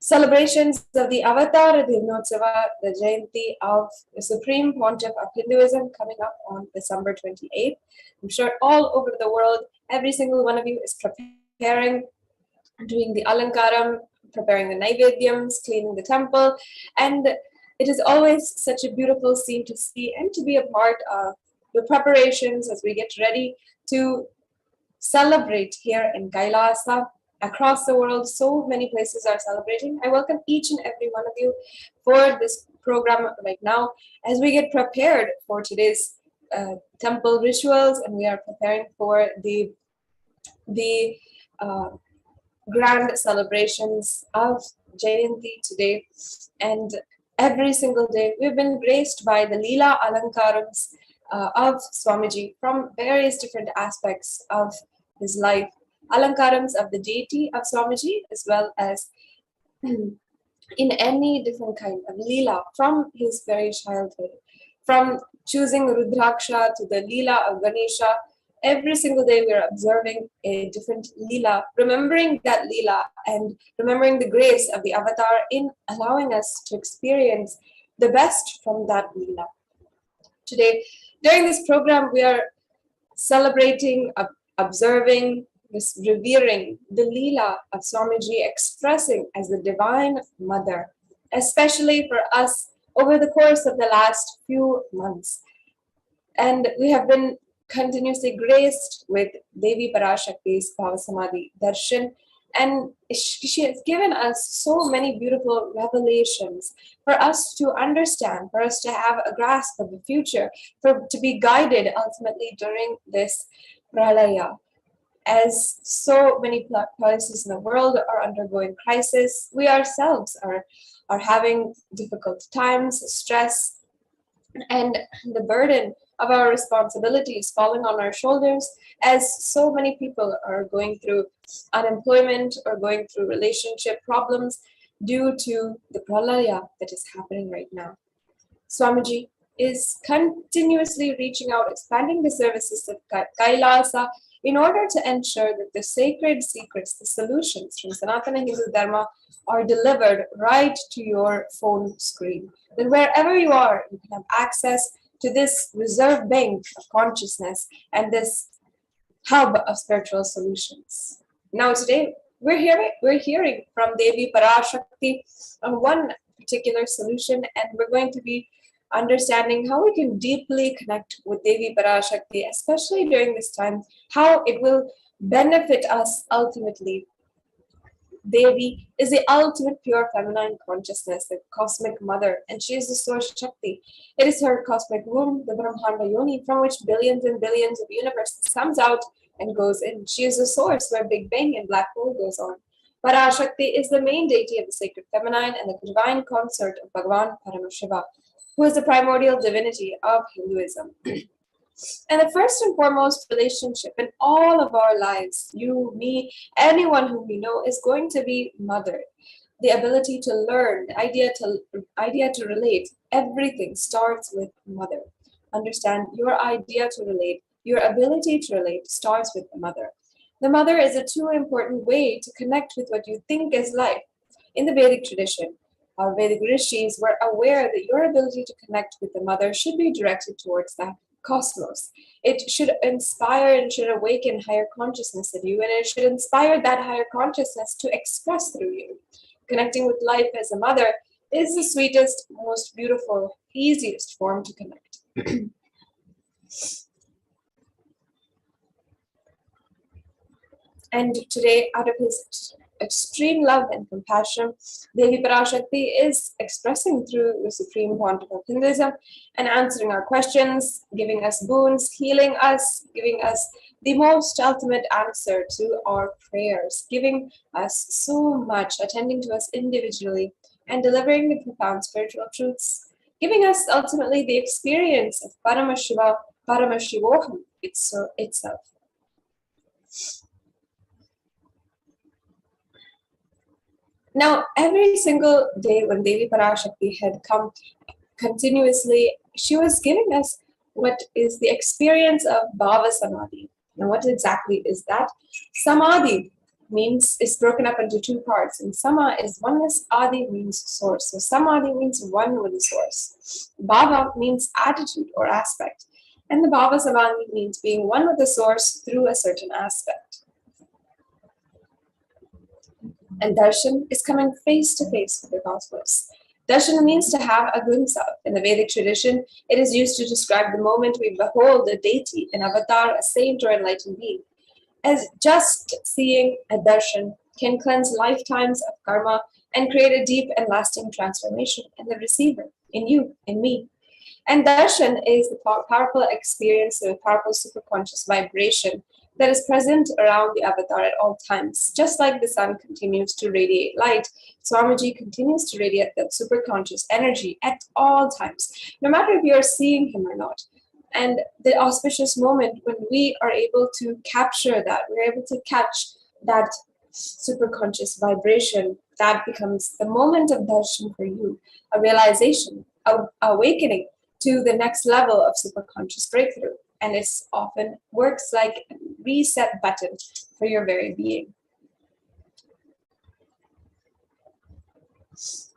celebrations of the Avatar Dinotsava, the Jayanti of the Supreme Pontiff of Hinduism, coming up on December 28th. I'm sure all over the world, every single one of you is preparing, doing the alankaram, preparing the naivedyams, cleaning the temple, and it is always such a beautiful scene to see and to be a part of the preparations as we get ready to celebrate here in Kailasa. Across the world, so many places are celebrating. I welcome each and every one of you for this program right now as we get prepared for today's temple rituals, and we are preparing for the grand celebrations of Jayanti today. And every single day, we've been graced by the Leela Alankarams of Swamiji from various different aspects of his life. Alankarams of the deity of Swamiji, as well as in any different kind of Leela from his very childhood. From choosing Rudraksha to the Leela of Ganesha, every single day we are observing a different Leela, remembering that Leela and remembering the grace of the Avatar in allowing us to experience the best from that Leela. Today, during this program, we are celebrating, observing, this revering the Leela of Swamiji, expressing as the Divine Mother, especially for us over the course of the last few months. And we have been continuously graced with Devi Parashakti's Bhavasamadhi Darshan, and she has given us so many beautiful revelations for us to understand, for us to have a grasp of the future, to be guided ultimately during this pralaya. As so many places in the world are undergoing crisis, we ourselves are having difficult times, stress, and the burden of our responsibilities falling on our shoulders, as so many people are going through unemployment or going through relationship problems due to the pralaya that is happening right now. Swamiji is continuously reaching out, expanding the services of Kailasa in order to ensure that the sacred secrets, the solutions from Sanatana Hindu Dharma are delivered right to your phone screen. That wherever you are, you can have access to this reserve bank of consciousness and this hub of spiritual solutions. Now today, we're hearing from Devi Parashakti on one particular solution, and we're going to be understanding how we can deeply connect with Devi Parashakti, especially during this time, how it will benefit us ultimately. Devi is the ultimate pure feminine consciousness, the cosmic mother, and she is the source Shakti. It is her cosmic womb, the Brahmanda Yoni, from which billions and billions of universes comes out and goes in. She is the source where Big Bang and Black Hole goes on. Parashakti is the main deity of the sacred feminine and the divine consort of Bhagavan Paramashiva, who is the primordial divinity of Hinduism. And the first and foremost relationship in all of our lives, you, me, anyone whom we know, is going to be mother. The ability to learn, the idea to relate, everything starts with mother. Understand, your idea to relate, your ability to relate starts with the mother. The mother is a too important way to connect with what you think is life. In the Vedic tradition, our Vedic rishis were aware that your ability to connect with the mother should be directed towards that cosmos. It should inspire and should awaken higher consciousness in you, and it should inspire that higher consciousness to express through you. Connecting with life as a mother is the sweetest, most beautiful, easiest form to connect. And today, out of his extreme love and compassion, Devi Parashakti is expressing through the Supreme Pontiff of Hinduism and answering our questions, giving us boons, healing us, giving us the most ultimate answer to our prayers, giving us so much, attending to us individually, and delivering the profound spiritual truths, giving us ultimately the experience of Paramashivoham itself. Now, every single day when Devi Parashakti had come continuously, she was giving us what is the experience of Bhava Samadhi. Now, what exactly is that? Samadhi is broken up into two parts, and Sama is oneness, Adi means source. So Samadhi means one with the source. Bhava means attitude or aspect, and the Bhava Samadhi means being one with the source through a certain aspect. And darshan is coming face to face with the cosmos. Darshan means to have a glimpse of. In the Vedic tradition, it is used to describe the moment we behold a deity, an avatar, a saint, or enlightened being. As just seeing a darshan can cleanse lifetimes of karma and create a deep and lasting transformation in the receiver, in you, in me. And darshan is the powerful experience of a powerful superconscious vibration that is present around the avatar at all times. Just like the sun continues to radiate light, Swamiji continues to radiate that superconscious energy at all times, no matter if you're seeing him or not. And the auspicious moment when we are able to capture that, we're able to catch that superconscious vibration, that becomes the moment of darshan for you, a realization, awakening to the next level of superconscious breakthrough. And it often works like a reset button for your very being.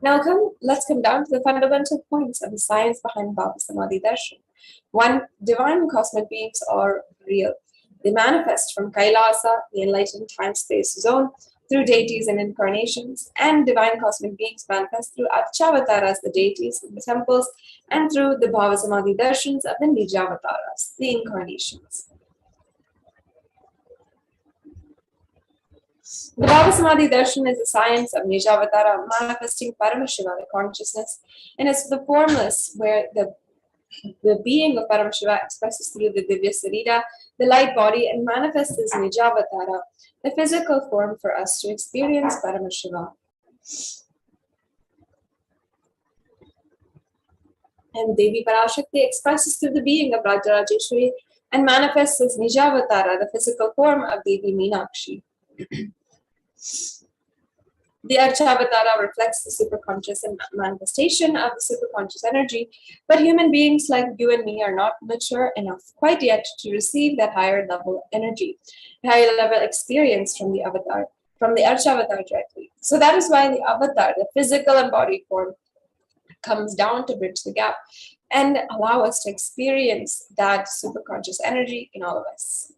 Now let's come down to the fundamental points of the science behind Bhava Samadhi Darshan. One, divine cosmic beings are real. They manifest from KAILASA, the enlightened time-space zone, through deities and incarnations, and divine cosmic beings manifest through Archavataras, the deities in the temples, and through the Bhava Samadhi Darshans of the Nijavataras, the incarnations. The Bhava Samadhi Darshan is the science of Nijavatara manifesting Paramashiva, the consciousness, and it's the formless where the being of Paramashiva expresses through the Divya Sarira, the light body, and manifests as Nijavatara, the physical form for us to experience Paramashiva. And Devi Parashakti expresses through the being of Rajarajeshwari and manifests as Nijavatara, the physical form of Devi Meenakshi. The Archavatara reflects the superconscious and manifestation of the superconscious energy, but human beings like you and me are not mature enough quite yet to receive that higher level energy, higher level experience from the avatar, from the Archavatar directly. So that is why the avatar, the physical embodied form, comes down to bridge the gap and allow us to experience that superconscious energy in all of us.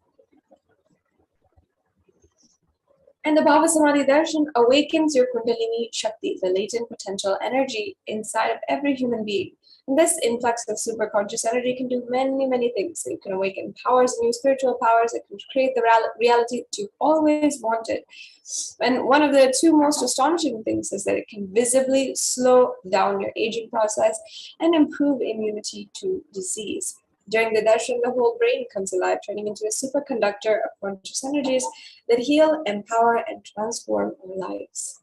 And the Bhava Samadhi Darshan awakens your Kundalini Shakti, the latent potential energy inside of every human being. And this influx of superconscious energy can do many, many things. It can awaken powers, new spiritual powers. It can create the reality that you've always wanted. And one of the two most astonishing things is that it can visibly slow down your aging process and improve immunity to disease. During the darshan, the whole brain comes alive, turning into a superconductor of conscious energies that heal, empower, and transform our lives.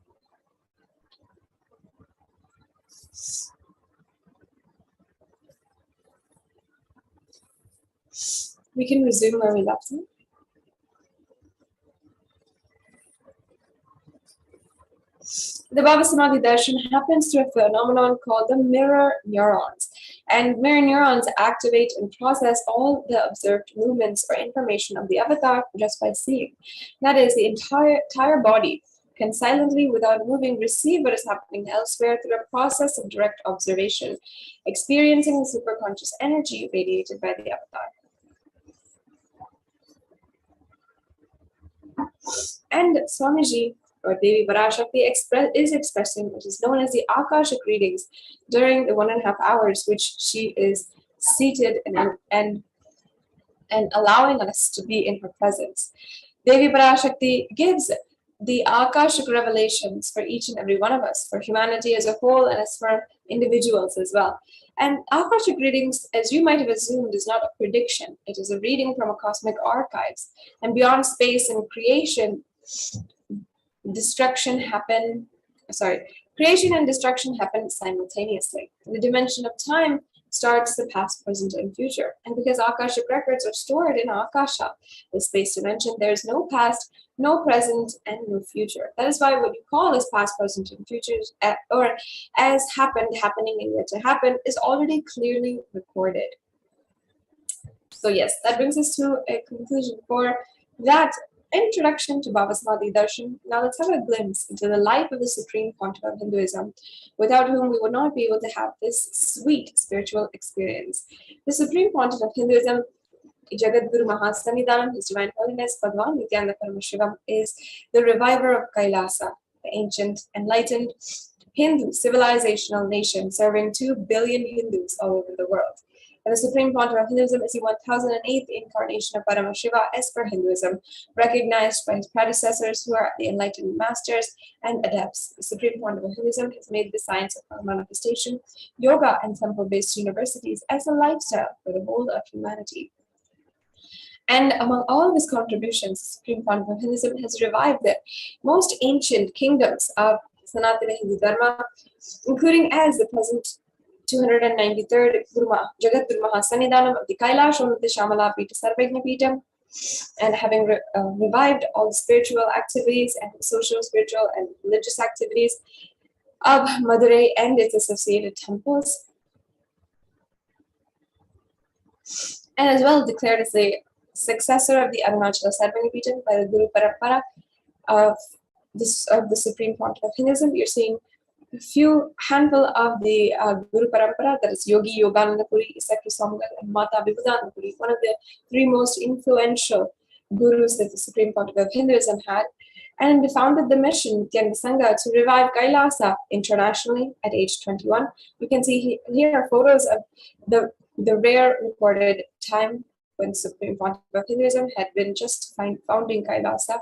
We can resume where we left off. The Bhava Samadhi Darshan happens through a phenomenon called the mirror neurons. And mirror neurons activate and process all the observed movements or information of the avatar just by seeing. That is, the entire body can silently, without moving, receive what is happening elsewhere through a process of direct observation, experiencing the superconscious energy radiated by the avatar. And Swamiji, or Devi Parashakti, is expressing what is known as the AKASHIC readings during the 1.5 hours, which she is seated and allowing us to be in her presence. Devi Parashakti gives the Akashic revelations for each and every one of us, for humanity as a whole, and as for individuals as well. And Akashic readings, as you might have assumed, is not a prediction. It is a reading from a cosmic archives. And beyond space and creation, creation and destruction happen simultaneously. In the dimension of time starts the past, present, and future. And because Akashic records are stored in Akasha, the space dimension, there is no past, no present, and no future. That is why what you call as past, present, and future, or as happened, happening, and yet to happen, is already clearly recorded. So yes, that brings us to a conclusion for that Introduction to Bhavasmati Darshan. Now let's have a glimpse into the life of the Supreme Pontiff of Hinduism, without whom we would not be able to have this sweet spiritual experience. The Supreme Pontiff of Hinduism, Jagadguru Mahasannidhanam, His Divine Holiness Bhagavan Nithyananda Paramashivam, is the reviver of KAILASA, the ancient, enlightened Hindu civilizational nation serving 2 billion Hindus all over the world. And the Supreme Pontiff of Hinduism is the 1008th incarnation of Paramashiva as per Hinduism, recognized by his predecessors who are the enlightened masters and adepts. The Supreme Pontiff of Hinduism has made the science of manifestation, yoga, and temple-based universities as a lifestyle for the whole of humanity. And among all of his contributions, the Supreme Pontiff of Hinduism has revived the most ancient kingdoms of Sanatana Hindu Dharma, including as the present 293rd Jagadguru Mahasannidhanam of the Kailash Unnata Shamala Pita Sarvajna Pita, and having revived all the spiritual activities and social, spiritual, and religious activities of Madurai and its associated temples, and as well declared as the successor of the Arunachala Sarvajna Pita by the Guru Parampara of the Supreme Pontiff of Hinduism. You're seeing a few handful of the Guru Parampara, that is Yogi Yogananda Puri, Isakri Swamingal, and Mata Vibhudananda Puri, one of the 3 most influential gurus that the Supreme Pontiff of Hinduism had, and founded the mission Nithyananda Sangha to revive Kailasa internationally at age 21. You can see here photos of the rare recorded time when Supreme Pontiff of Hinduism had been just founding Kailasa,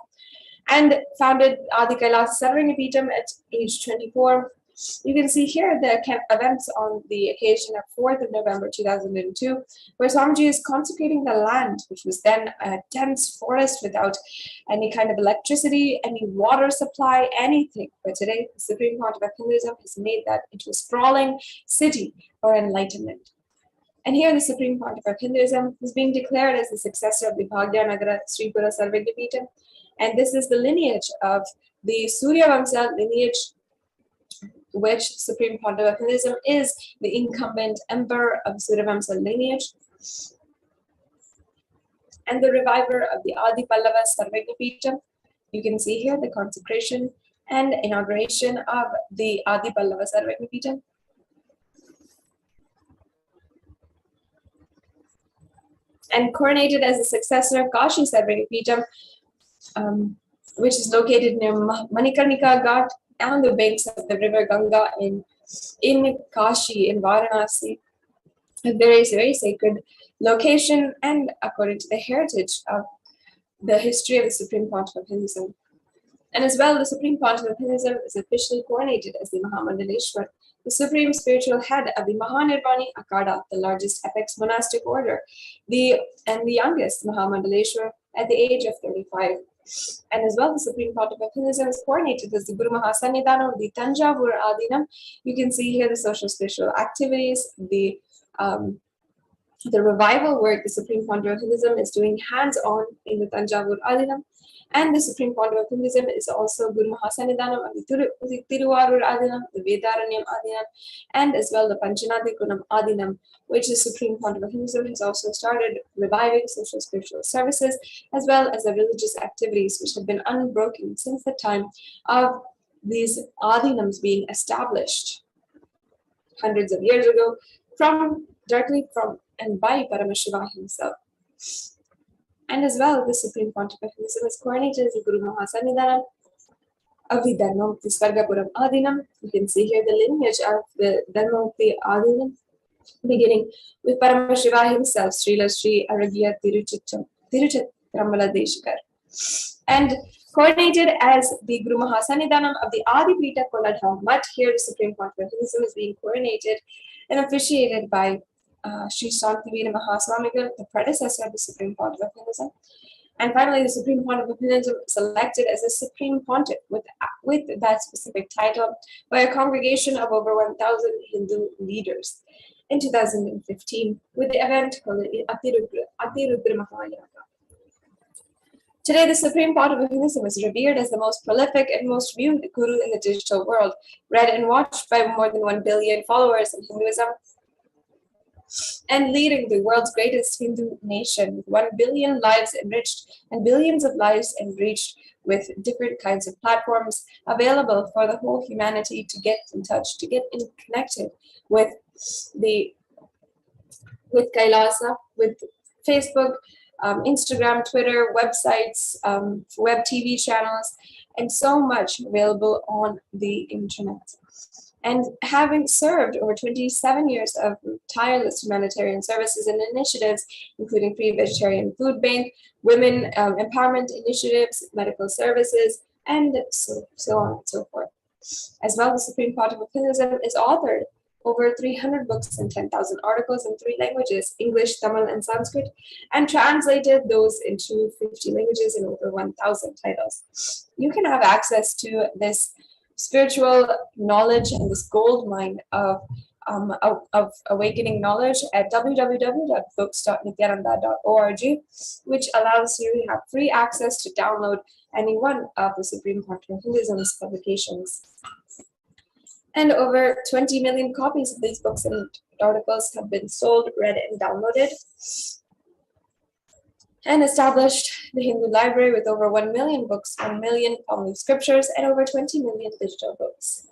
and founded Adi Kailasa Sarvajna Peetham at age 24. You can see here the events on the occasion of 4th of November 2002, where Swamiji is consecrating the land, which was then a dense forest without any kind of electricity, any water supply, anything. But today, the Supreme Pontiff of Hinduism has made that into a sprawling city for enlightenment. And here the Supreme Pontiff of Hinduism is being declared as the successor of the Bhagyanagara Sripura Sarvajna Peetham. And this is the lineage of the Surya Vamsa lineage, which Supreme Pontiff of Hinduism is the incumbent emperor of Surya Vamsa lineage, and the reviver of the Adi Pallava Sarvajna Peetham. You can see here the consecration and inauguration of the Adi Pallava Sarvajna Peetham. And coronated as the successor of Kashi Sarvajna Peetham, which is located near Manikarnika Ghat on the banks of the river Ganga in Kashi, in Varanasi. A very sacred location, and according to the heritage of the history of the Supreme Pontiff of Hinduism. And as well, the Supreme Pontiff of Hinduism is officially coronated as the Mahamandaleshwar, the supreme spiritual head of the Mahanirvani Akada, the largest apex monastic order, and the youngest Mahamandaleshwar at the age of 35. And as well, the Supreme Pontiff of Hinduism is coronated as the Guru Mahasannidhanam of the Tanjavur Adinam. You can see here the social spiritual activities, the revival work the Supreme Pontiff of Hinduism is doing hands-on in the Tanjavur Adinam. And the Supreme Pontiff of Hinduism is also Guru Mahasannidhanam of the Tiruvarur Adinam, the Vedaranyam Adinam, and as well the Panchanathikulam Adinam, which the Supreme Pontiff of Hinduism has also started reviving social spiritual services, as well as the religious activities which have been unbroken since the time of these Adinams being established hundreds of years ago, directly from and by Paramashiva himself. And as well, the Supreme Pontiff of Hinduism is coronated as the Guru Mahasannidhanam of the Dharmamukti Svargapuram Adinam. You can see here the lineage of the Dharmamukti Adinam, beginning with Paramashiva himself, Srila Sri Aragya Tiruchitramala Deshikar. And coronated as the Guru Mahasannidhanam of the Adipita Koladham Mutt, here the Supreme Pontiff of Hinduism is being coronated and officiated by Sri Shantivira Mahaswamigal, the predecessor of the Supreme Pontiff of Hinduism. And finally, the Supreme Pontiff of Hinduism is elected as a Supreme Pontiff with that specific title by a congregation of over 1,000 Hindu leaders in 2015 with the event called the Atirudra Mahayaga. Today, the Supreme Pontiff of Hinduism is revered as the most prolific and most viewed guru in the digital world, read and watched by more than 1 billion followers in Hinduism. and leading the world's greatest Hindu nation with 1 billion lives enriched and billions of lives enriched with different kinds of platforms available for the whole humanity to get in touch, to get connected with KAILASA, with Facebook, Instagram, Twitter, websites, web TV channels, and so much available on the internet. And having served over 27 years of tireless humanitarian services and initiatives, including Free Vegetarian Food Bank, women empowerment initiatives, medical services, and so on and so forth. As well, the Supreme Pontiff Hinduism is authored over 300 books and 10,000 articles in 3 languages, English, Tamil, and Sanskrit, and translated those into 50 languages in over 1,000 titles. You can have access to this spiritual knowledge and this gold mine of awakening knowledge at www.books.nithyananda.org, which allows you to have free access to download any one of the Supreme Pontiff of Hinduism's publications. And over 20 million copies of these books and articles have been sold, read, and downloaded, and established the Hindu library with over 1 million books, 1 million family scriptures, and over 20 million digital books.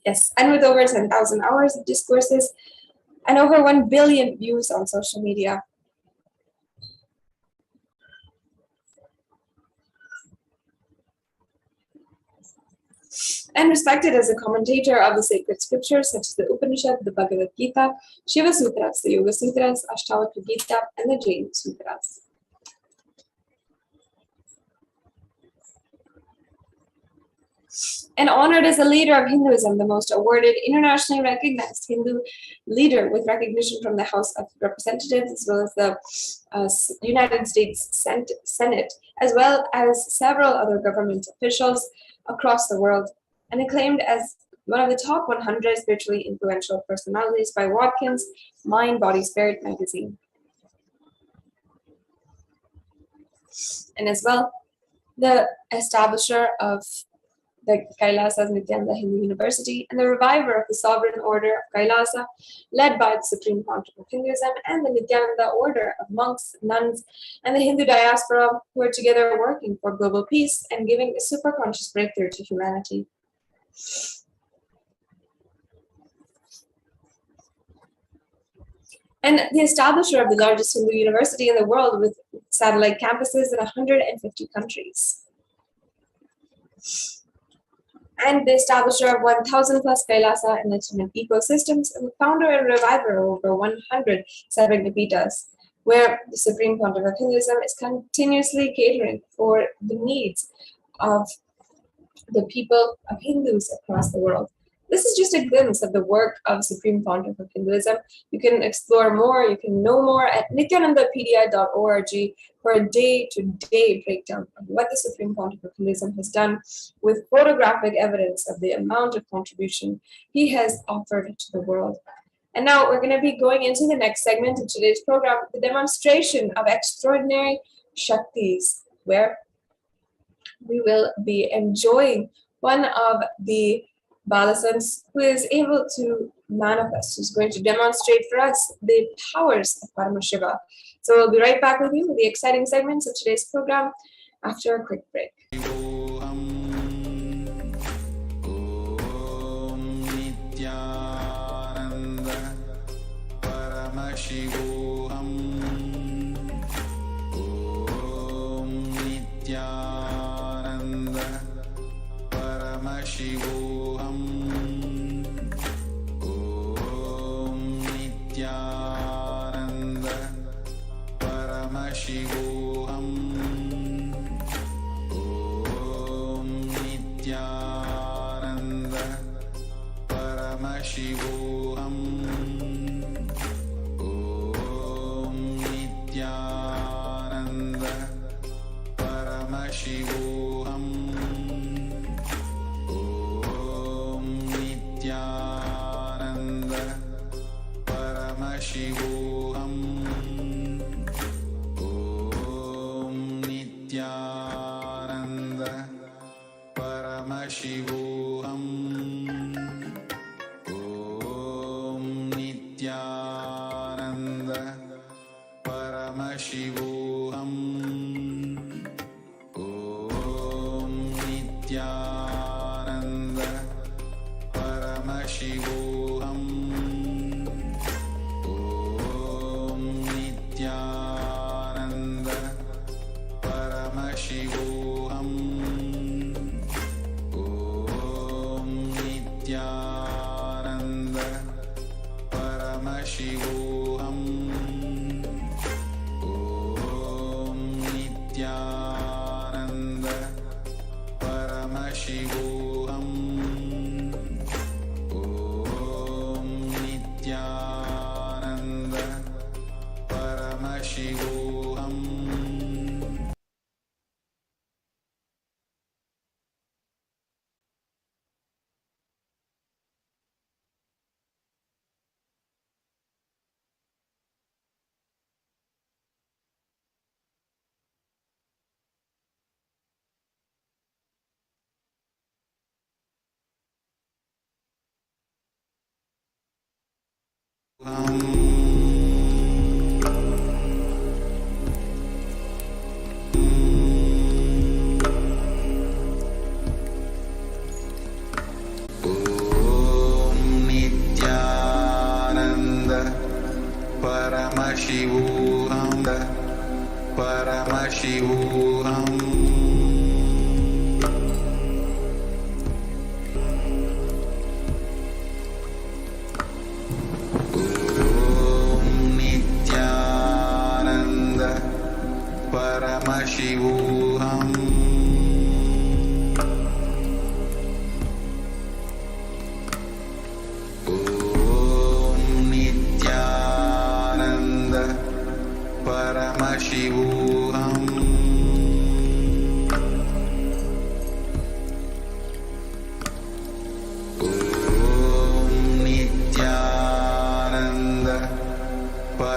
Yes, and with over 10,000 hours of discourses and over 1 billion views on social media. And respected as a commentator of the sacred scriptures such as the Upanishad, the Bhagavad Gita, Shiva Sutras, the Yoga Sutras, Ashtavakra Gita, and the Jain Sutras. And honored as a leader of Hinduism, the most awarded, internationally recognized Hindu leader with recognition from the House of Representatives, as well as the United States Senate, as well as several other government officials across the world, and acclaimed as one of the top 100 spiritually influential personalities by Watkins' Mind, Body, Spirit magazine. And as well, the establisher of the KAILASA Nithyananda Hindu University and the reviver of the Sovereign Order of KAILASA, led by the Supreme Pontiff of Hinduism and the Nithyananda Order of monks, nuns, and the Hindu diaspora, who are together working for global peace and giving a superconscious breakthrough to humanity. And the establisher of the largest Hindu university in the world with satellite campuses in 150 countries. And the establisher of 1,000 plus KAILASA Enlightenment ecosystems, and the founder and reviver of over 100 Sarvagnapitas, where the Supreme Pontiff of Hinduism is continuously catering for the needs of the people of Hindus across the world. This is just a glimpse of the work of Supreme Pontiff of Hinduism. You can explore more, you can know more at nithyanandapedia.org for a day-to-day breakdown of what the Supreme Pontiff of Hinduism has done with photographic evidence of the amount of contribution he has offered to the world. And now we're going to be going into the next segment of today's program, the demonstration of extraordinary Shaktis, where we will be enjoying one of the Balasans who is able to manifest, who's going to demonstrate for us the powers of Paramashiva. So we'll be right back with you with the exciting segments of today's program after a quick break. Paramashivoham. Om Nithyananda Paramashivoham. Om Nithyananda Paramashivoham. Om Nithyananda Paramashivoham. Paramashivoham. Om Nithyananda Paramashivoham. Om Nithyananda Paramashivoham. Om Nithyananda Paramashivoham. Om Nithyananda Paramashivoham. Om Nithyananda Paramashivoham. Om Nithyananda Paramashivoham. Om Nithyananda Paramashivoham. Paramashivoham. Om Nithyananda Paramashivoham. Om Nithyananda Paramashivoham. Om Nithyananda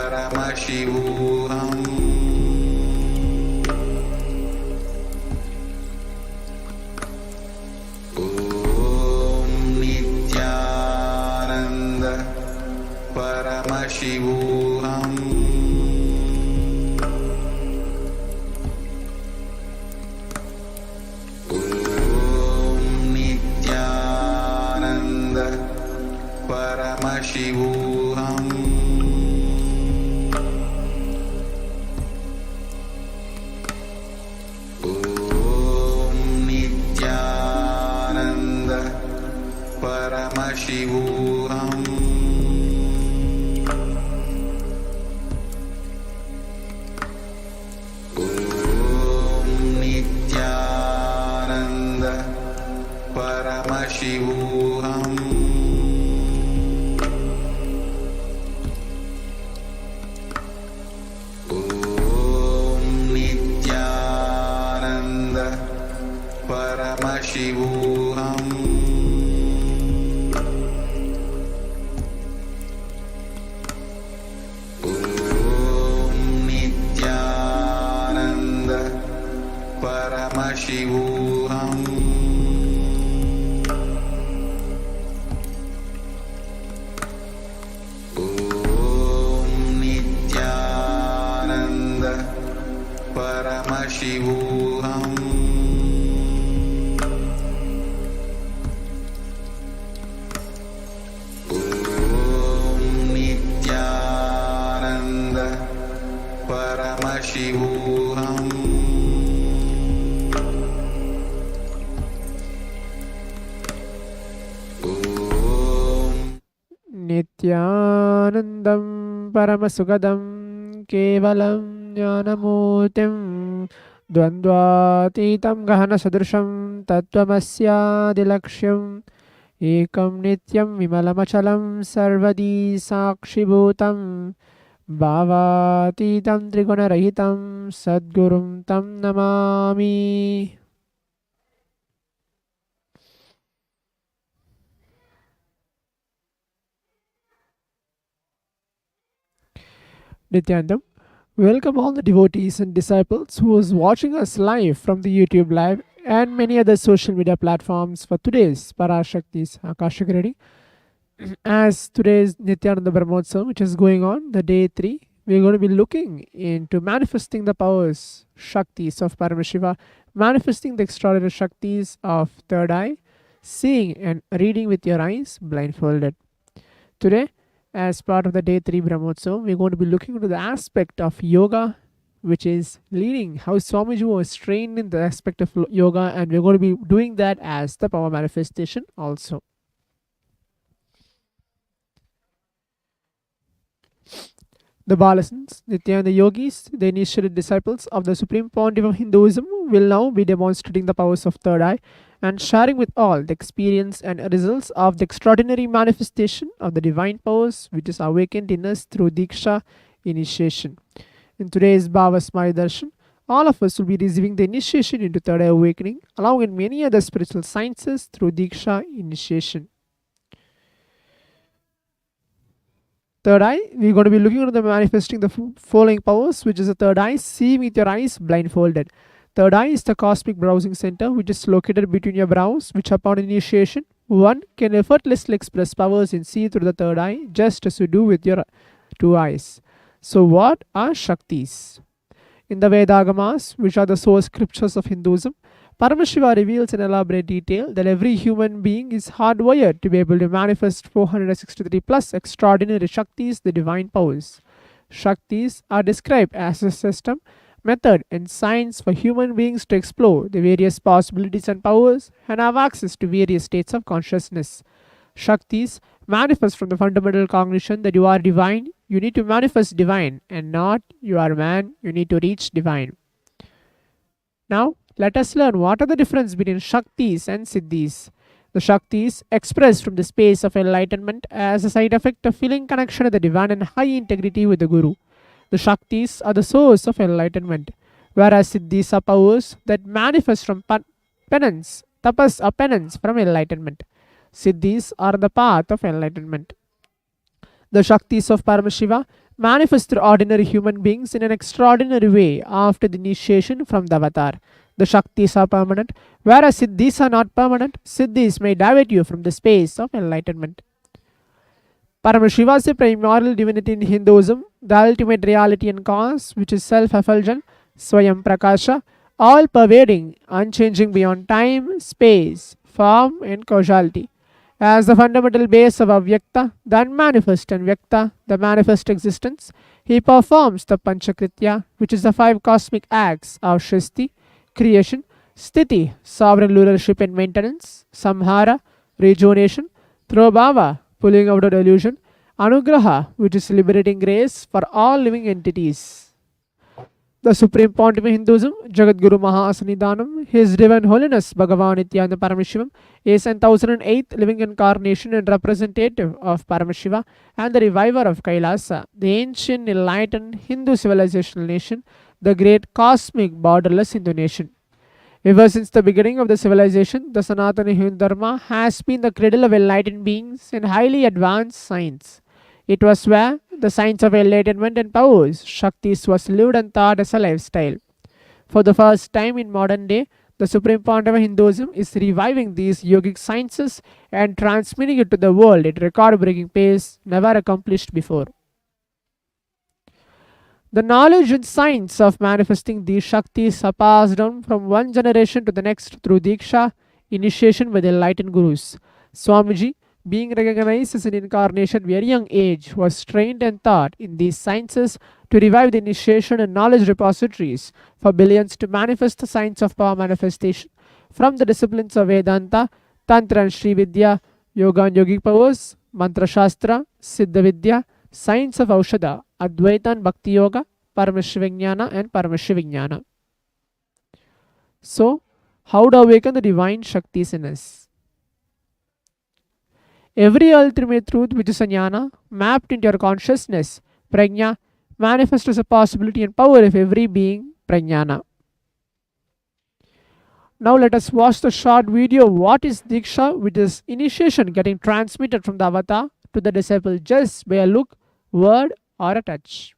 Paramashivoham. Om Nithyananda Paramashivoham. Om Nithyananda Paramashivoham. Om Nithyananda Paramashivoham. Om Nithyananda Paramashivoham. Om Nithyananda Paramashivoham. Om Nithyananda Paramashivoham. Om Nithyananda Paramashivoham. Om Nithyananda Paramashivoham. Om Nithyanandam Paramasukadam Kevalam Jnanamurtim Dvandvatitam Gahana Sadrusham Tattvamasya Ekam Nityam Vimalamachalam Sarvadi Sakshibhutam Bhavatitam Trigunarahitam Sadgurum Tam Namami. Nityanandam, welcome all the devotees and disciples who is watching us live from the YouTube Live and many other social media platforms for today's Parashakti's Akashic reading. As today's Nithyananda Brahmotsavam, which is going on, the day 3, we're going to be looking into manifesting the powers, Shaktis of Paramashiva, manifesting the extraordinary Shaktis of third eye, seeing and reading with your eyes blindfolded. Today, as part of the day 3 Brahmotsav, we're going to be looking into the aspect of yoga, which is leading how Swamiji was trained in the aspect of yoga, and we're going to be doing that as the power manifestation also. The Balasans, Nityananda yogis, the initiated disciples of the Supreme Pontiff of Hinduism, will now be demonstrating the powers of third eye and sharing with all the experience and results of the extraordinary manifestation of the divine powers which is awakened in us through Diksha initiation. In today's Bhava Smaya Darshan, all of us will be receiving the initiation into third eye awakening along with many other spiritual sciences through Diksha initiation. Third eye, we're going to be looking at the manifesting the following powers, which is the third eye, see with your eyes blindfolded. Third eye is the cosmic browsing center, which is located between your brows, which upon initiation, one can effortlessly express powers in see through the third eye, just as you do with your two eyes. So what are Shaktis? In the Vedagamas, which are the source scriptures of Hinduism, Paramashiva reveals in elaborate detail that every human being is hardwired to be able to manifest 463 plus extraordinary Shaktis, the divine powers. Shaktis are described as a system, method, and science for human beings to explore the various possibilities and powers and have access to various states of consciousness. Shaktis manifest from the fundamental cognition that you are divine, you need to manifest divine, and not you are man, you need to reach divine. Now, let us learn what are the difference between Shaktis and Siddhis. The Shaktis expressed from the space of enlightenment as a side effect of feeling connection to the divine and high integrity with the Guru. The Shaktis are the source of enlightenment, whereas Siddhis are powers that manifest from penance, tapas or penance from enlightenment. Siddhis are the path of enlightenment. The Shaktis of Paramashiva manifest through ordinary human beings in an extraordinary way after the initiation from the avatar. The Shaktis are permanent, whereas Siddhis are not permanent. Siddhis may divert you from the space of enlightenment. Paramashiva is a primordial divinity in Hinduism, the ultimate reality and cause, which is self-effulgent, Swayam Prakasha, all pervading, unchanging beyond time, space, form, and causality. As the fundamental base of Avyakta, the unmanifest, and Vyakta, the manifest existence, he performs the Panchakritya, which is the 5 cosmic acts of Shristi, creation, Sthiti, sovereign rulership and maintenance, Samhara, rejuvenation, Throbhava, pulling out of delusion, Anugraha, which is liberating grace for all living entities. The Supreme Pontiff of Hinduism, Jagadguru Mahasanidanam, His Divine Holiness Bhagavan Nithyananda Paramashivam, is an 1008th living incarnation and representative of Paramashiva and the reviver of Kailasa, the ancient enlightened Hindu civilizational nation, the great cosmic borderless Hindu nation. Ever since the beginning of the civilization, the Sanatana Hindu Dharma has been the cradle of enlightened beings and highly advanced science. It was where the science of enlightenment and powers, Shaktis, was lived and taught as a lifestyle. For the first time in modern day, the Supreme Pontiff of Hinduism is reviving these yogic sciences and transmitting it to the world at record-breaking pace never accomplished before. The knowledge and science of manifesting these Shaktis are passed down from one generation to the next through Diksha, initiation by the enlightened Gurus. Swamiji, being recognized as an incarnation at a very young age, was trained and taught in these sciences to revive the initiation and knowledge repositories for billions to manifest the science of power manifestation from the disciplines of Vedanta, Tantra and Sri Vidya, Yoga and Yogic powers, Mantra Shastra, Siddha Vidya, science of Aushadha, Advaita and Bhakti Yoga, Paramashivignana and Paramashivignana. So, how to awaken the divine Shaktis in us? Every ultimate truth which is a jnana mapped into your consciousness, prajna, manifests as a possibility and power of every being, prajnana. Now let us watch the short video. What is Diksha, which is initiation getting transmitted from the avatar to the disciple just by a look, word or a touch.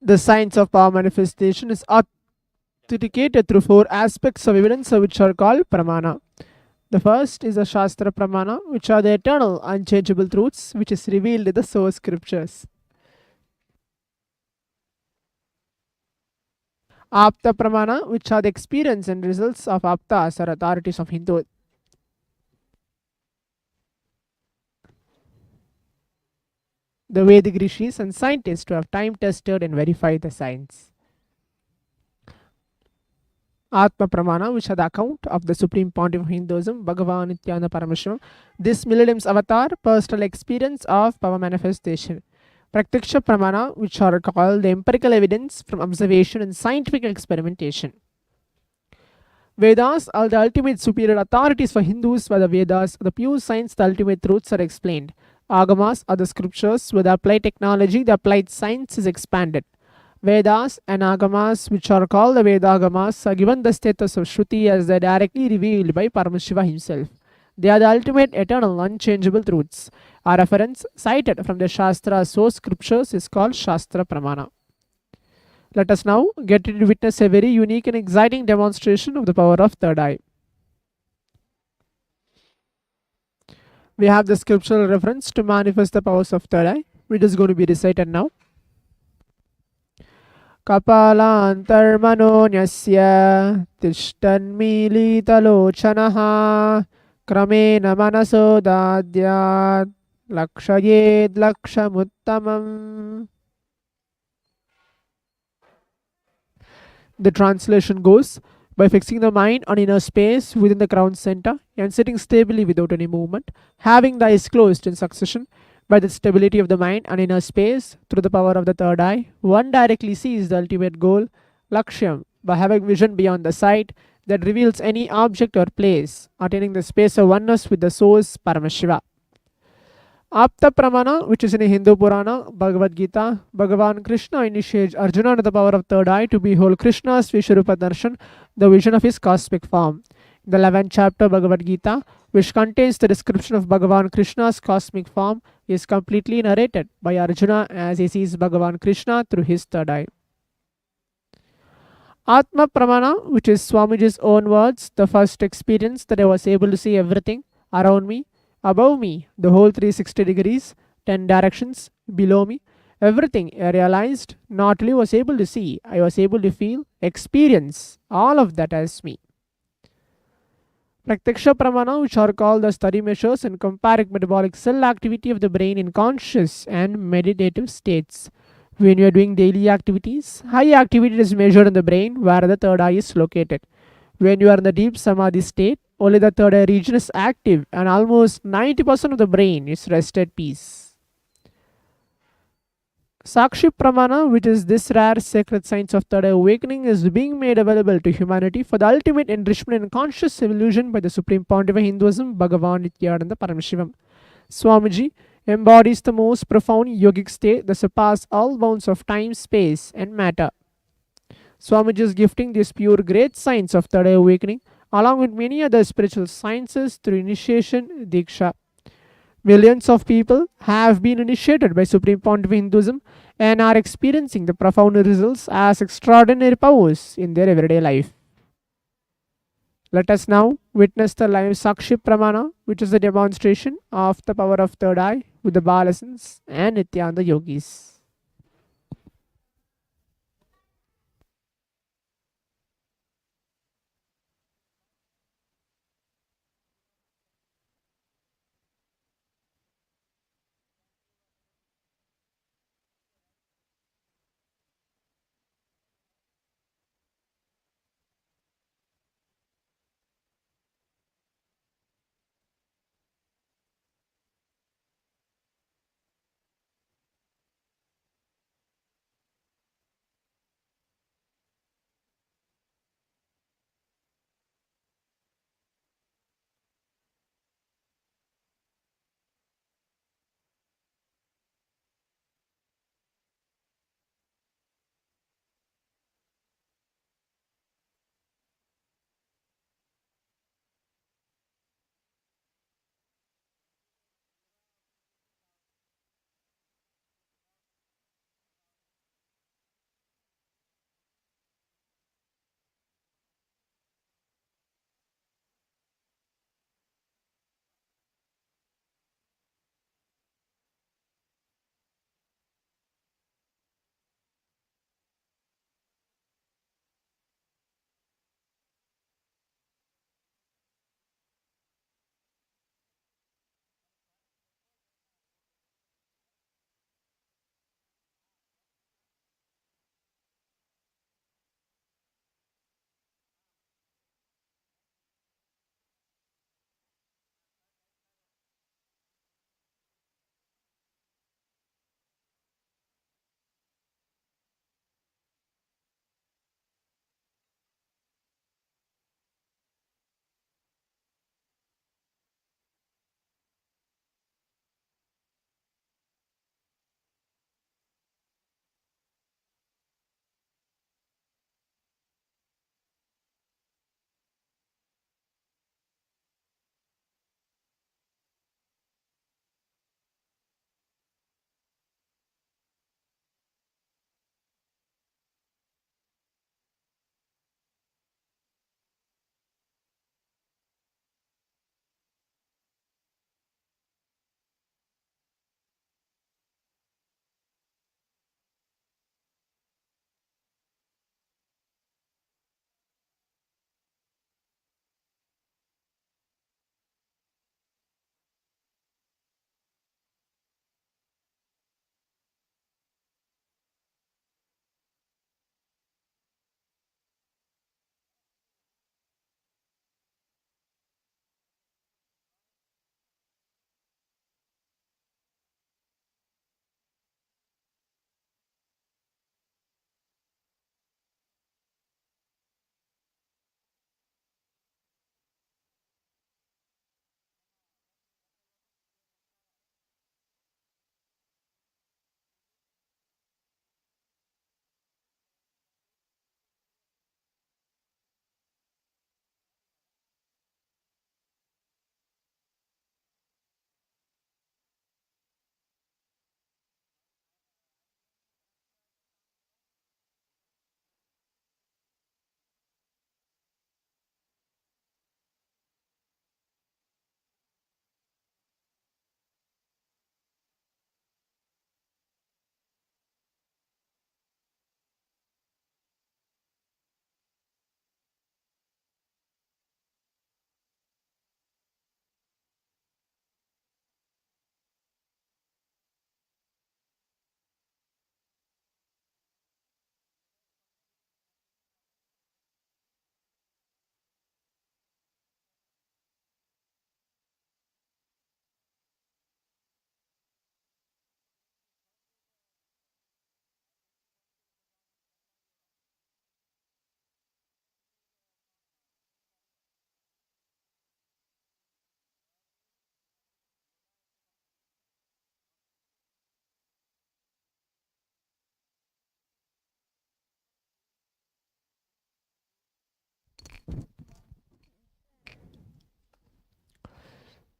The science of power manifestation is authenticated through four aspects of evidence which are called pramana. The first is the Shastra Pramana, which are the eternal, unchangeable truths which is revealed in the source scriptures. Apta Pramana, which are the experience and results of Aptas or authorities of Hindu. The Vedic rishis and scientists who have time tested and verified the science. Atma Pramana, which are the account of the Supreme Pontiff of Hinduism, Bhagavan Nithyananda Paramashivam. This millennium's avatar, personal experience of power manifestation. Pratyaksha Pramana, which are called the empirical evidence from observation and scientific experimentation. Vedas are the ultimate superior authorities for Hindus, where the Vedas, the pure science, the ultimate truths are explained. Agamas are the scriptures where the applied technology, the applied science is expanded. Vedas and Agamas, which are called the Vedagamas, are given the status of Shruti as they are directly revealed by Paramashiva himself. They are the ultimate, eternal, unchangeable truths. A reference cited from the Shastra source scriptures is called Shastra Pramana. Let us now get to witness a very unique and exciting demonstration of the power of third eye. We have the scriptural reference to manifest the powers of third eye, which is going to be recited now. Kapalantarmanonyasya tishtanmilitalochanaha kramena manaso dadyat lakshayed lakshamuttamam. The translation goes, by fixing the mind on inner space within the crown center and sitting stably without any movement, having the eyes closed in succession, by the stability of the mind and inner space, through the power of the third eye, one directly sees the ultimate goal, Lakshyam, by having vision beyond the sight that reveals any object or place, attaining the space of oneness with the source, Paramashiva. Apta Pramana, which is in a Hindu Purana, Bhagavad Gita, Bhagavan Krishna initiates Arjuna under the power of third eye to behold Krishna's Vishwarupa Darshan, the vision of his cosmic form. In the 11th chapter Bhagavad Gita, which contains the description of Bhagavan Krishna's cosmic form, is completely narrated by Arjuna as he sees Bhagavan Krishna through his third eye. Atma Pramana, which is Swamiji's own words, the first experience that I was able to see everything around me, above me, the whole 360 degrees, 10 directions, below me, everything I realized, not only was able to see, I was able to feel, experience all of that as me. Pratyaksha Pramana, which are called the study measures and comparing metabolic cell activity of the brain in conscious and meditative states. When you are doing daily activities, high activity is measured in the brain where the third eye is located. When you are in the deep samadhi state, only the third eye region is active and almost 90% of the brain is rested peace. Sakshi Pramana, which is this rare sacred science of third eye awakening, is being made available to humanity for the ultimate enrichment and conscious evolution by the Supreme Pontiff of Hinduism, Bhagavan Nithyananda Paramashivam. Swamiji embodies the most profound yogic state that surpasses all bounds of time, space, and matter. Swamiji is gifting this pure great science of third eye awakening along with many other spiritual sciences through initiation Diksha. Millions of people have been initiated by Supreme Pontiff of Hinduism and are experiencing the profound results as extraordinary powers in their everyday life. Let us now witness the live Sakshi Pramana, which is a demonstration of the power of third eye with the Balasans and Nityananda yogis.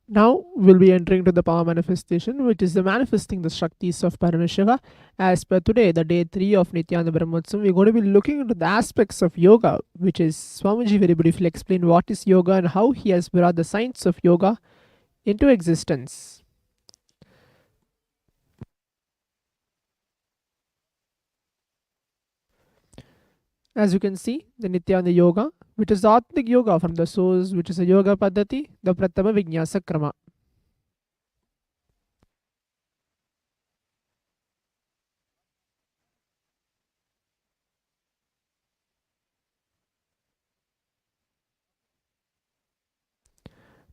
Now we'll be entering to the power manifestation, which is the manifesting the Shaktis of Paramashiva. As per today, the day 3 of Nithyananda Paramashivam, we're going to be looking into the aspects of yoga, which is Swamiji very briefly explained what is yoga and how he has brought the science of yoga into existence. As you can see, the Nithyananda Yoga, which is the authentic yoga from the source, which is a yoga paddhati, the Pratama Vinyasa Krama.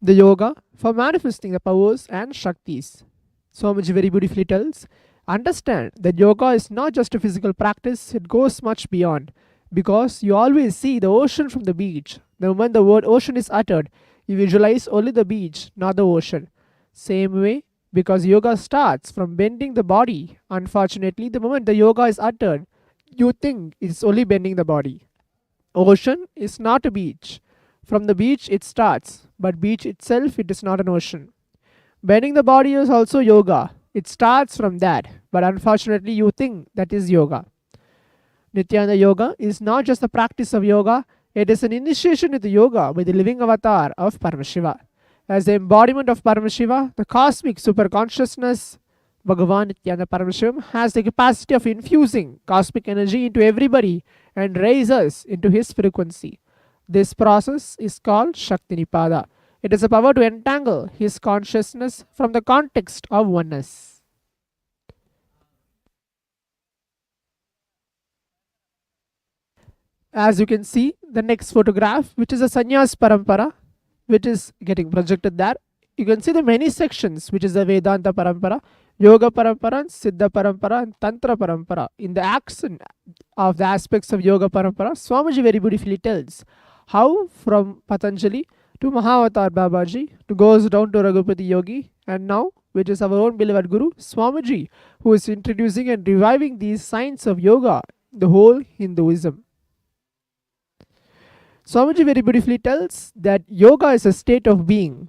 The yoga for manifesting the powers and Shaktis. Swamiji very beautifully tells, understand that yoga is not just a physical practice, it goes much beyond. Because you always see the ocean from the beach. The moment the word ocean is uttered, you visualize only the beach, not the ocean. Same way, because yoga starts from bending the body. Unfortunately, the moment the yoga is uttered, you think it's only bending the body. Ocean is not a beach. From the beach it starts, but beach itself it is not an ocean. Bending the body is also yoga. It starts from that, but unfortunately you think that is yoga. Nithyananda Yoga is not just the practice of yoga, it is an initiation into yoga by the living avatar of Paramashiva. As the embodiment of Paramashiva, the cosmic superconsciousness, Bhagavan Nithyananda Paramashivam has the capacity of infusing cosmic energy into everybody and raise us into his frequency. This process is called Shakti Nipada. It is a power to entangle his consciousness from the context of oneness. As you can see, the next photograph, which is a Sannyas Parampara, which is getting projected there. You can see the many sections, which is the Vedanta Parampara, Yoga Parampara, Siddha Parampara, and Tantra Parampara. In the accent of the aspects of Yoga Parampara, Swamiji very beautifully tells how from Patanjali to Mahavatar Babaji to goes down to Raghupati Yogi, and now, which is our own beloved Guru, Swamiji, who is introducing and reviving these signs of yoga, the whole Hinduism. Swamiji very beautifully tells that yoga is a state of being.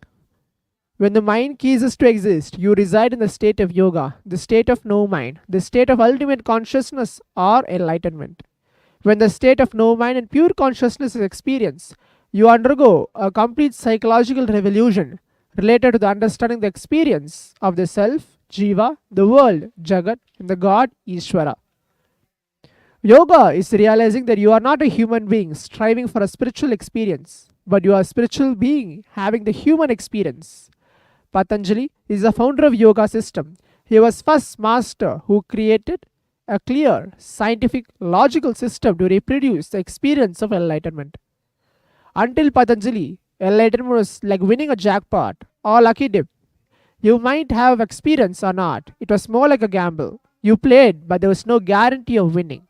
When the mind ceases to exist, you reside in the state of yoga, the state of no mind, the state of ultimate consciousness or enlightenment. When the state of no mind and pure consciousness is experienced, you undergo a complete psychological revolution related to the understanding the experience of the self, Jiva, the world, Jagat, and the God, Ishvara. Yoga is realizing that you are not a human being striving for a spiritual experience, but you are a spiritual being having the human experience. Patanjali is the founder of yoga system. He was first master who created a clear, scientific, logical system to reproduce the experience of enlightenment. Until Patanjali, enlightenment was like winning a jackpot or lucky dip. You might have experience or not. It was more like a gamble. You played, but there was no guarantee of winning.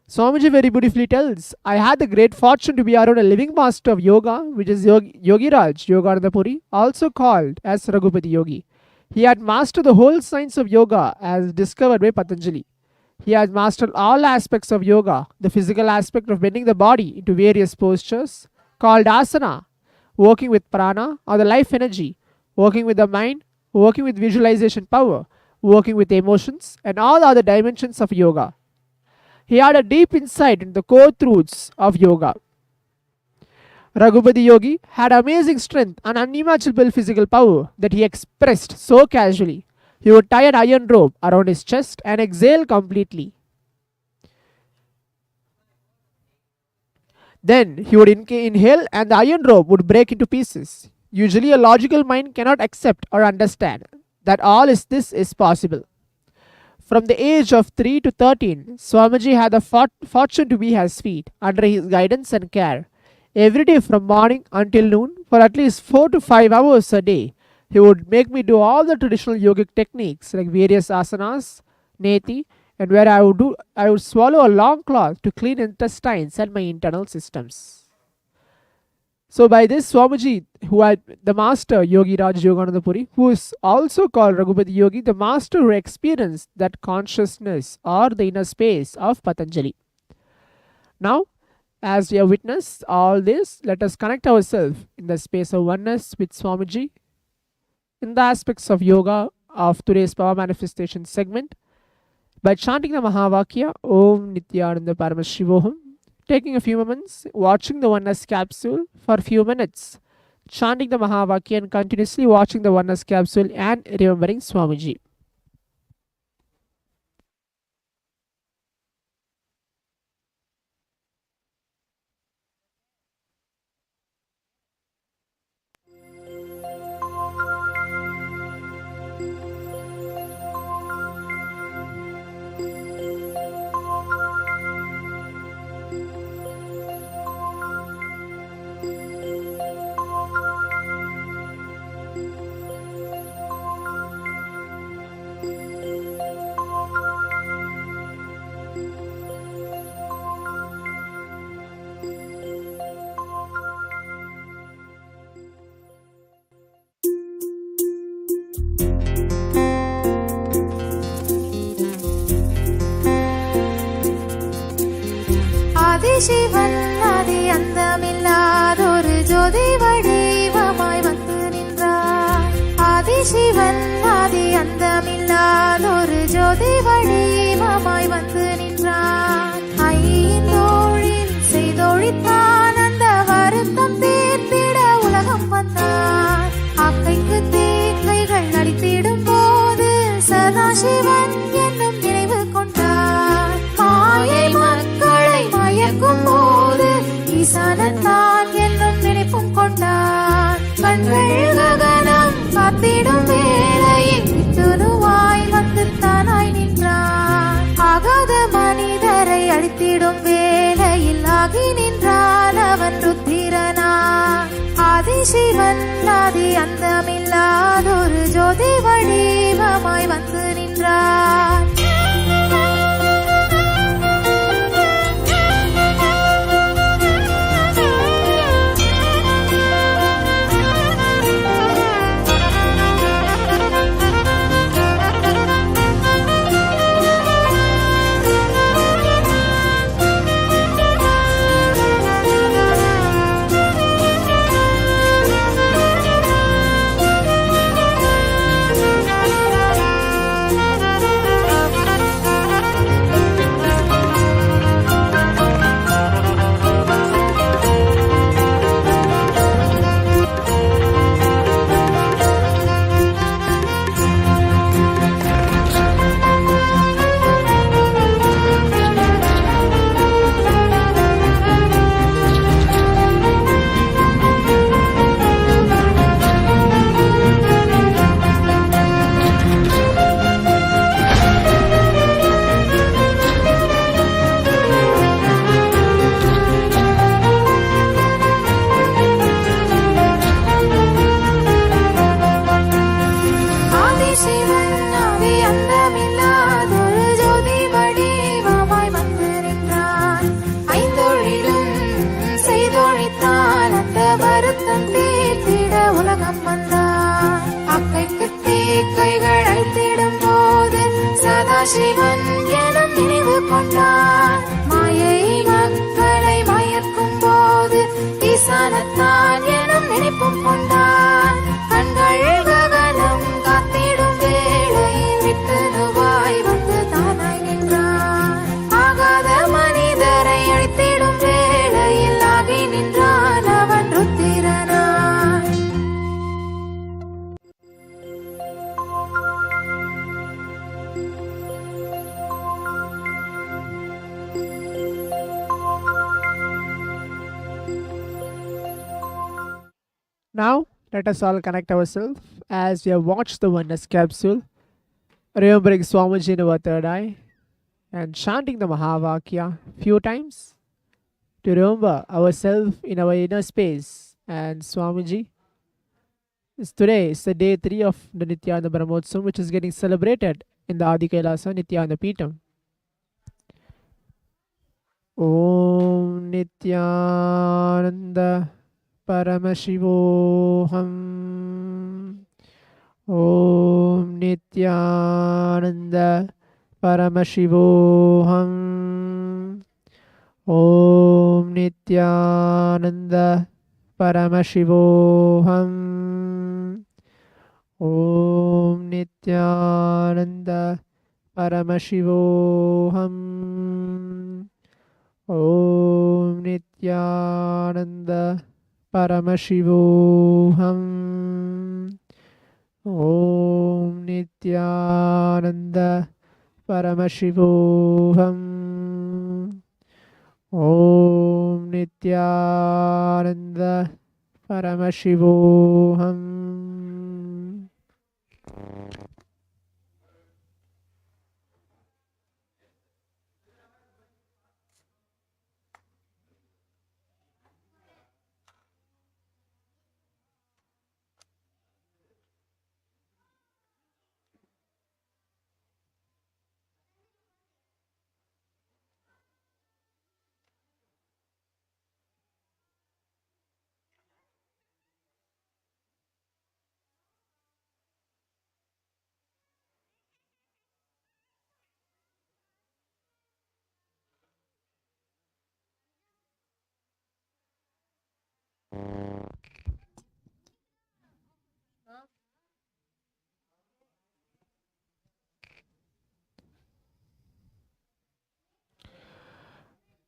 Swamiji very beautifully tells, I had the great fortune to be around a living master of yoga, which is Yogiraj Yogananda Puri, also called as Raghupati Yogi. He had mastered the whole science of yoga as discovered by Patanjali. He has mastered all aspects of yoga, the physical aspect of bending the body into various postures, called asana, working with prana or the life energy, working with the mind, working with visualization power, working with emotions, and all the other dimensions of yoga. He had a deep insight into the core truths of yoga. Raghupati Yogi had amazing strength and unimaginable physical power that he expressed so casually. He would tie an iron rope around his chest and exhale completely. Then he would inhale and the iron rope would break into pieces. Usually a logical mind cannot accept or understand that all this is possible. From the age of 3 to 13, Swamiji had the fortune to be at his feet under his guidance and care. Every day from morning until noon, for at least 4 to 5 hours a day, he would make me do all the traditional yogic techniques like various asanas, neti, and where I would swallow a long cloth to clean intestines and my internal systems. So by this Swamiji, who had the master Yogi Raj Yogananda Puri, who is also called Raghupati Yogi, the master who experienced that consciousness or the inner space of Patanjali. Now, As we have witnessed all this, let us connect ourselves in the space of oneness with Swamiji in the aspects of yoga of today's power manifestation segment by chanting the Mahavakya Om Nithyananda Paramashivoham, taking a few moments, watching the oneness capsule for a few minutes, chanting the Mahavakya and continuously watching the oneness capsule and remembering Swamiji. Adhisivan ஆதி அந்தமில்லாதொரு ஜோதி வடிவமாய் வந்து நின்றார். ஆதிசிவன் ஆதி அந்தமில்லாதொரு ஜோதி வடிவமாய் வந்து நின்றார். ஐந்தோழில் செய்தொழித்தான் அந்த வருத்தம் தீர்த்திட உலகம் வந்தார். அக்கைக்கு தீக்கைகள் அடித்திடும் போது சதாசிவன் என்னும் நினைவு கொண்டார். மாயை மக்களை மயக்கும் போது ஈசானத்தான் என்னும் நினைப்பும் கொண்டார். கண்கள் ககனம் காத்திடும் வேளையில் விட்டுணுவாய் வந்து தானாய் நின்றார். ஆகாத மனிதரை அழித்திடும் வேளையில் ஆகி நின்றான் அவன் ருத்திரனார். ஆதிசிவன் ஆதி அந்தமில்லாதொரு ஜோதி வடிவமாய் வந்து நின்றார். சிவன் எனும் நினைவு கொண்டான். மாயை மக்களை மயக்கும் போது ஈசானத்தான் எனும் நினைப்பும் கொண்டான். கண்கள் ககனம் காத்திடும் வேளையில் விட்டு நுவாய் வந்து தானாய் நின்றான். ஆகாத மனிதரை அழித்திடும் வேளையில் ஆகி நின்றான் அவன் ருத்திரனான். Now, let us all connect ourselves as we have watched the oneness capsule, remembering Swamiji in our third eye and chanting the Mahavakya few times to remember ourselves in our inner space. And Swamiji, today is the day 3 of the Nithyananda Paramashivam, which is getting celebrated in the Adi KAILASA Nithyananda Peetham. Om Nithyananda Paramashivoham. Om Nithyananda Paramashivoham. Om Nithyananda Paramashivoham. Om Nithyananda Paramashivoham. Om Nithyananda Paramashivoham. Om Nithyananda Paramashivoham. Om Nithyananda Paramashivoham.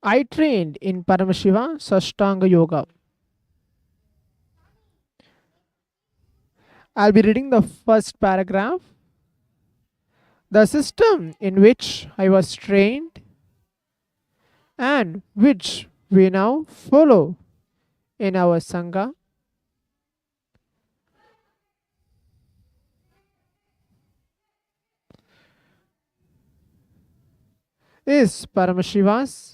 I trained in Paramashiva Sashtanga Yoga. I'll be reading the first paragraph. The system in which I was trained and which we now follow in our Sangha is Paramashiva's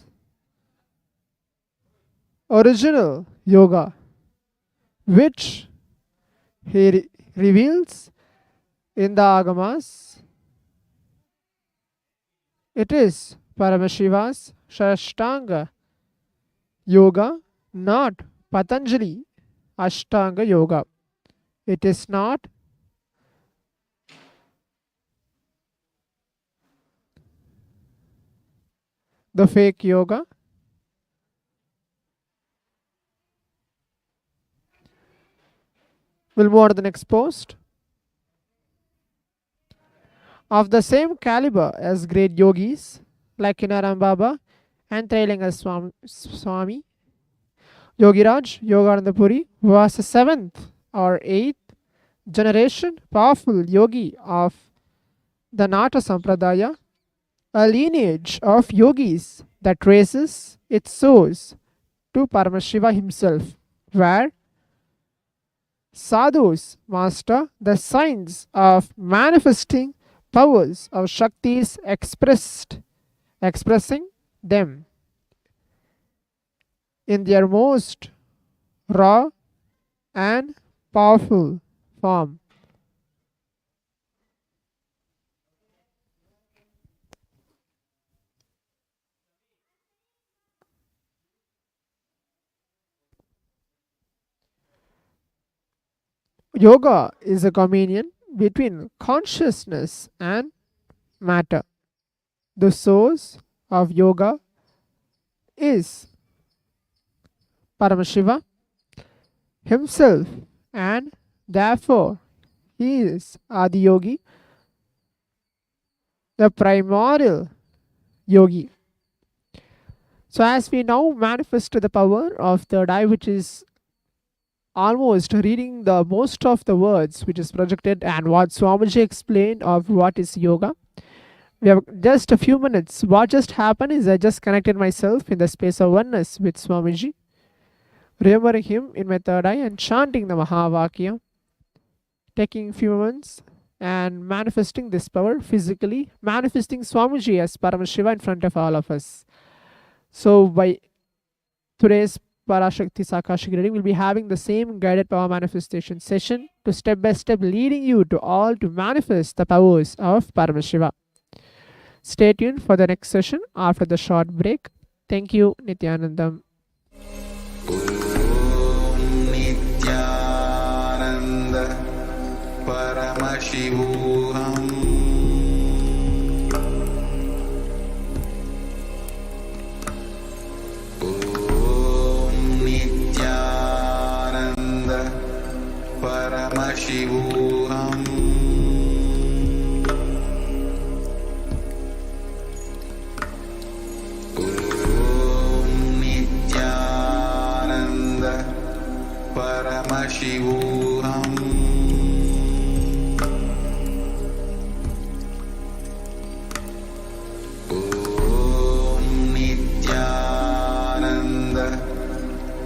original yoga, which he reveals in the Agamas. It is Paramashiva's Shashtanga Yoga, not Patanjali Ashtanga Yoga. It is not the fake yoga. We'll move on to the next post. Of the same caliber as great yogis like Kinaram Baba and Trailinga Swami, Yogiraj Yogananda Puri was a 7th or 8th generation powerful yogi of the Nata Sampradaya, a lineage of yogis that traces its source to Paramashiva himself, where sadhus master the science of manifesting powers of Shaktis expressing them in their most raw and powerful form. Yoga is a communion between consciousness and matter. The source of yoga is Paramashiva himself, and therefore he is Adiyogi, the primordial yogi. So as we now manifest the power of third eye, which is almost reading the most of the words which is projected and what Swamiji explained of what is yoga. We have just a few minutes. What just happened is I just connected myself in the space of oneness with Swamiji, remembering him in my third eye and chanting the Mahavakya, taking few moments and manifesting this power physically, manifesting Swamiji as Paramashiva in front of all of us. So by today's Parashakti's AKASHIC reading, we'll be having the same guided power manifestation session to step by step leading you to all to manifest the powers of Paramashiva. Stay tuned for the next session after the short break. Thank you, Nithyanandam. Nithyananda Paramashivoham. Om Paramashivoham. Om Nithyananda Paramashivoham. Om Nithyananda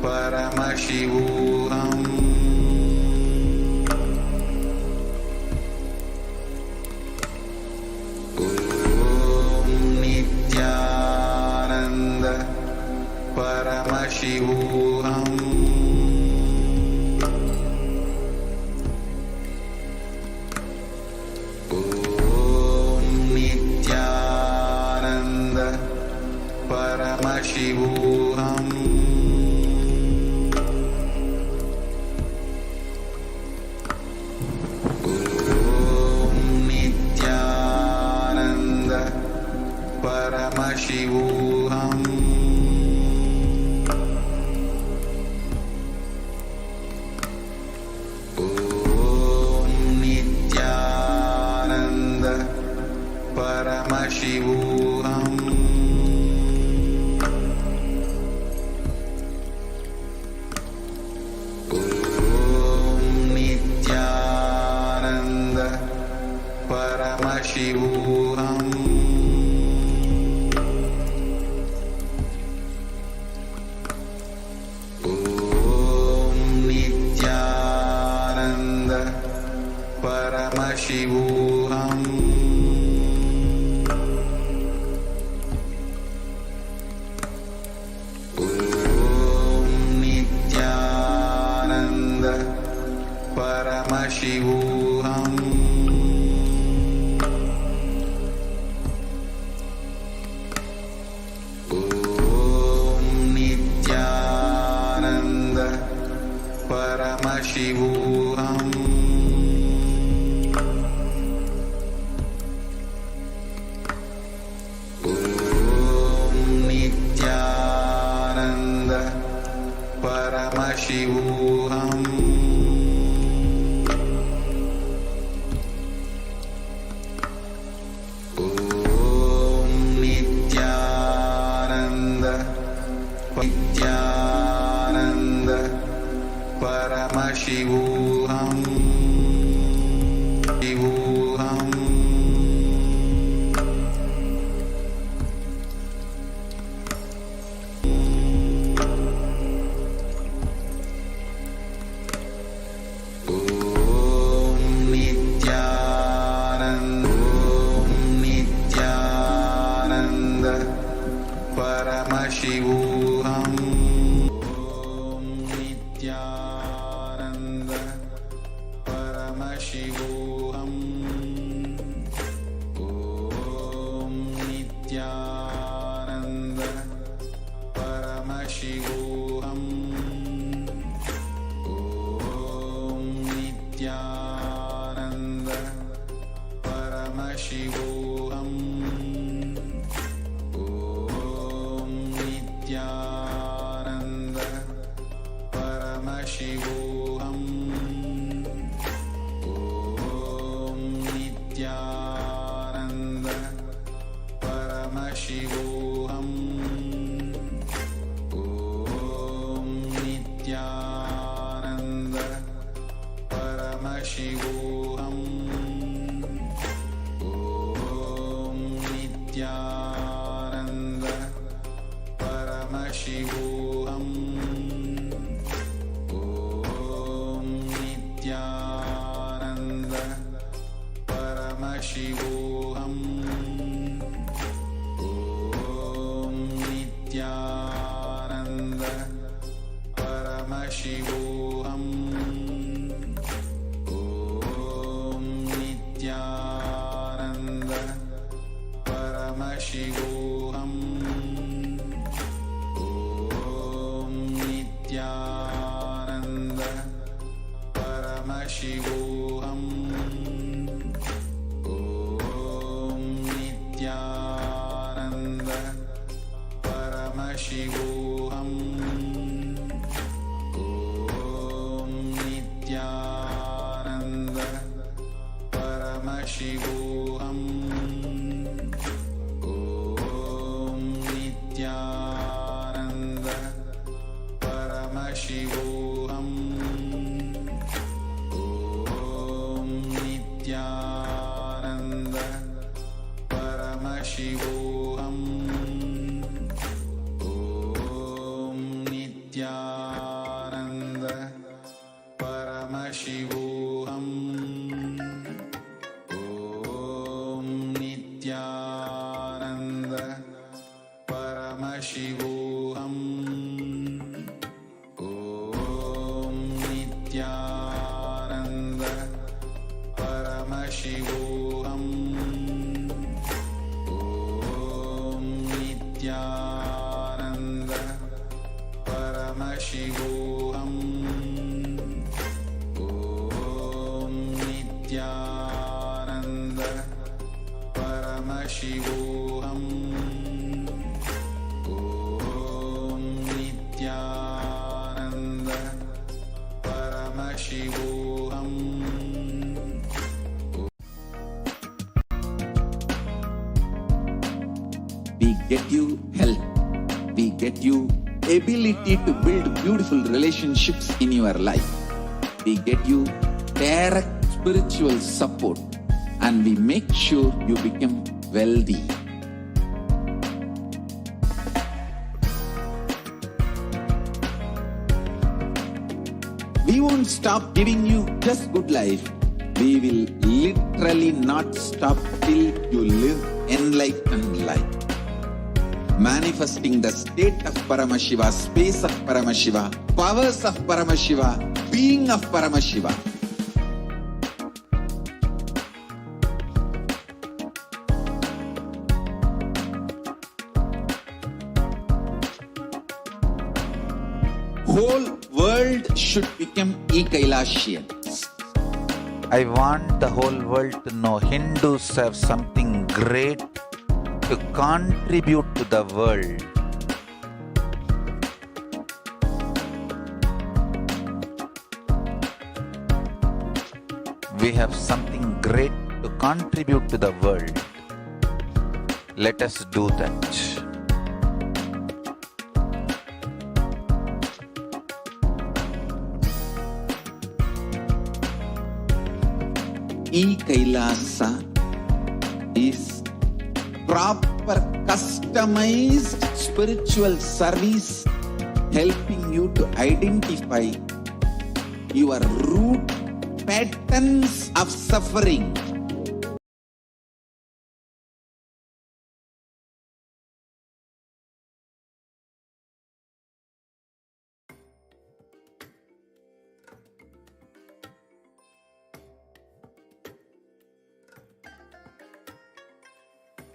Paramashivoham. Om Nithyananda Paramashivoham. Om Nithyananda Paramashivoham. Om Nithyananda Paramashivoham. Om Nithyananda Paramashivoham. Om Nithyananda Paramashivoham. Om Nithyananda Paramashivoham. Om Nithyananda Paramashivoham. Om Nithyananda Paramashivoham. Om Nithyananda Paramashivoham. Om Nithyananda Nithyananda Paramashivoham. Shivoham. Om Nithyananda Paramashivoham. Om Nithyananda Paramashivoham. Om Nithyananda Paramashivoham. Om Nithyananda Paramashivoham. Om Nithyananda Paramashivoham. Om Nithyananda Paramashivoham. Om Nithyananda Paramashivoham. Om Nithyananda Paramashivoham. Om Nithyananda Paramashivoham. Om Nithyananda Paramashivoham. Om Nithyananda Paramashivoham. Om Nithyananda Paramashivoham. Om Nithyananda Paramashivoham. Om Paramashivoham. Om Nithyananda Paramashivoham. Om Nithyananda Paramashivoham. Om Nithyananda Paramashivoham. Om Nithyananda Paramashivoham. Om Nithyananda Paramashivoham. Om Nithyananda Paramashivoham. Om Nithyananda Paramashivoham. We get you health. We get you ability to build beautiful relationships in your life. We get you direct spiritual support, and we make sure you become wealthy. We won't stop giving you just good life. We will literally not stop till you live enlightened life. Manifesting the state of Paramashiva, space of Paramashiva, powers of Paramashiva, being of Paramashiva. Whole world should become KAILAShians. I want the whole world to know Hindus have something great to contribute to the world. We have something great to contribute to the world. Let us do that. KAILASA is proper customized spiritual service helping you to identify your root patterns of suffering.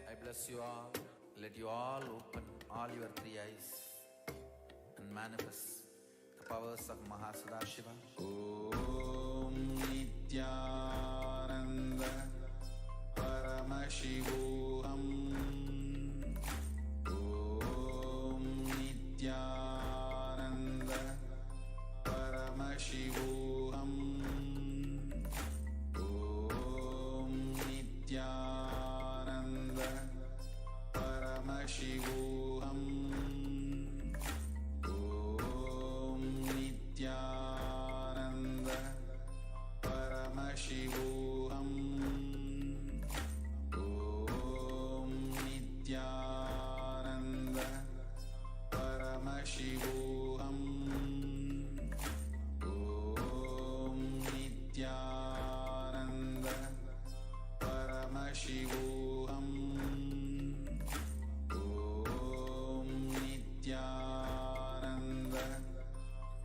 I bless you all. Let you all open all your three eyes and manifest the powers of Mahasadashiva. Om Nithyananda Paramashivoham. Om Nithyananda Paramashivoham. Om Nithyananda Paramashivoham. Om Nithyananda Paramashivoham. Om Nithyananda Paramashivoham. Om Nithyananda Paramashivoham. Om Nithyananda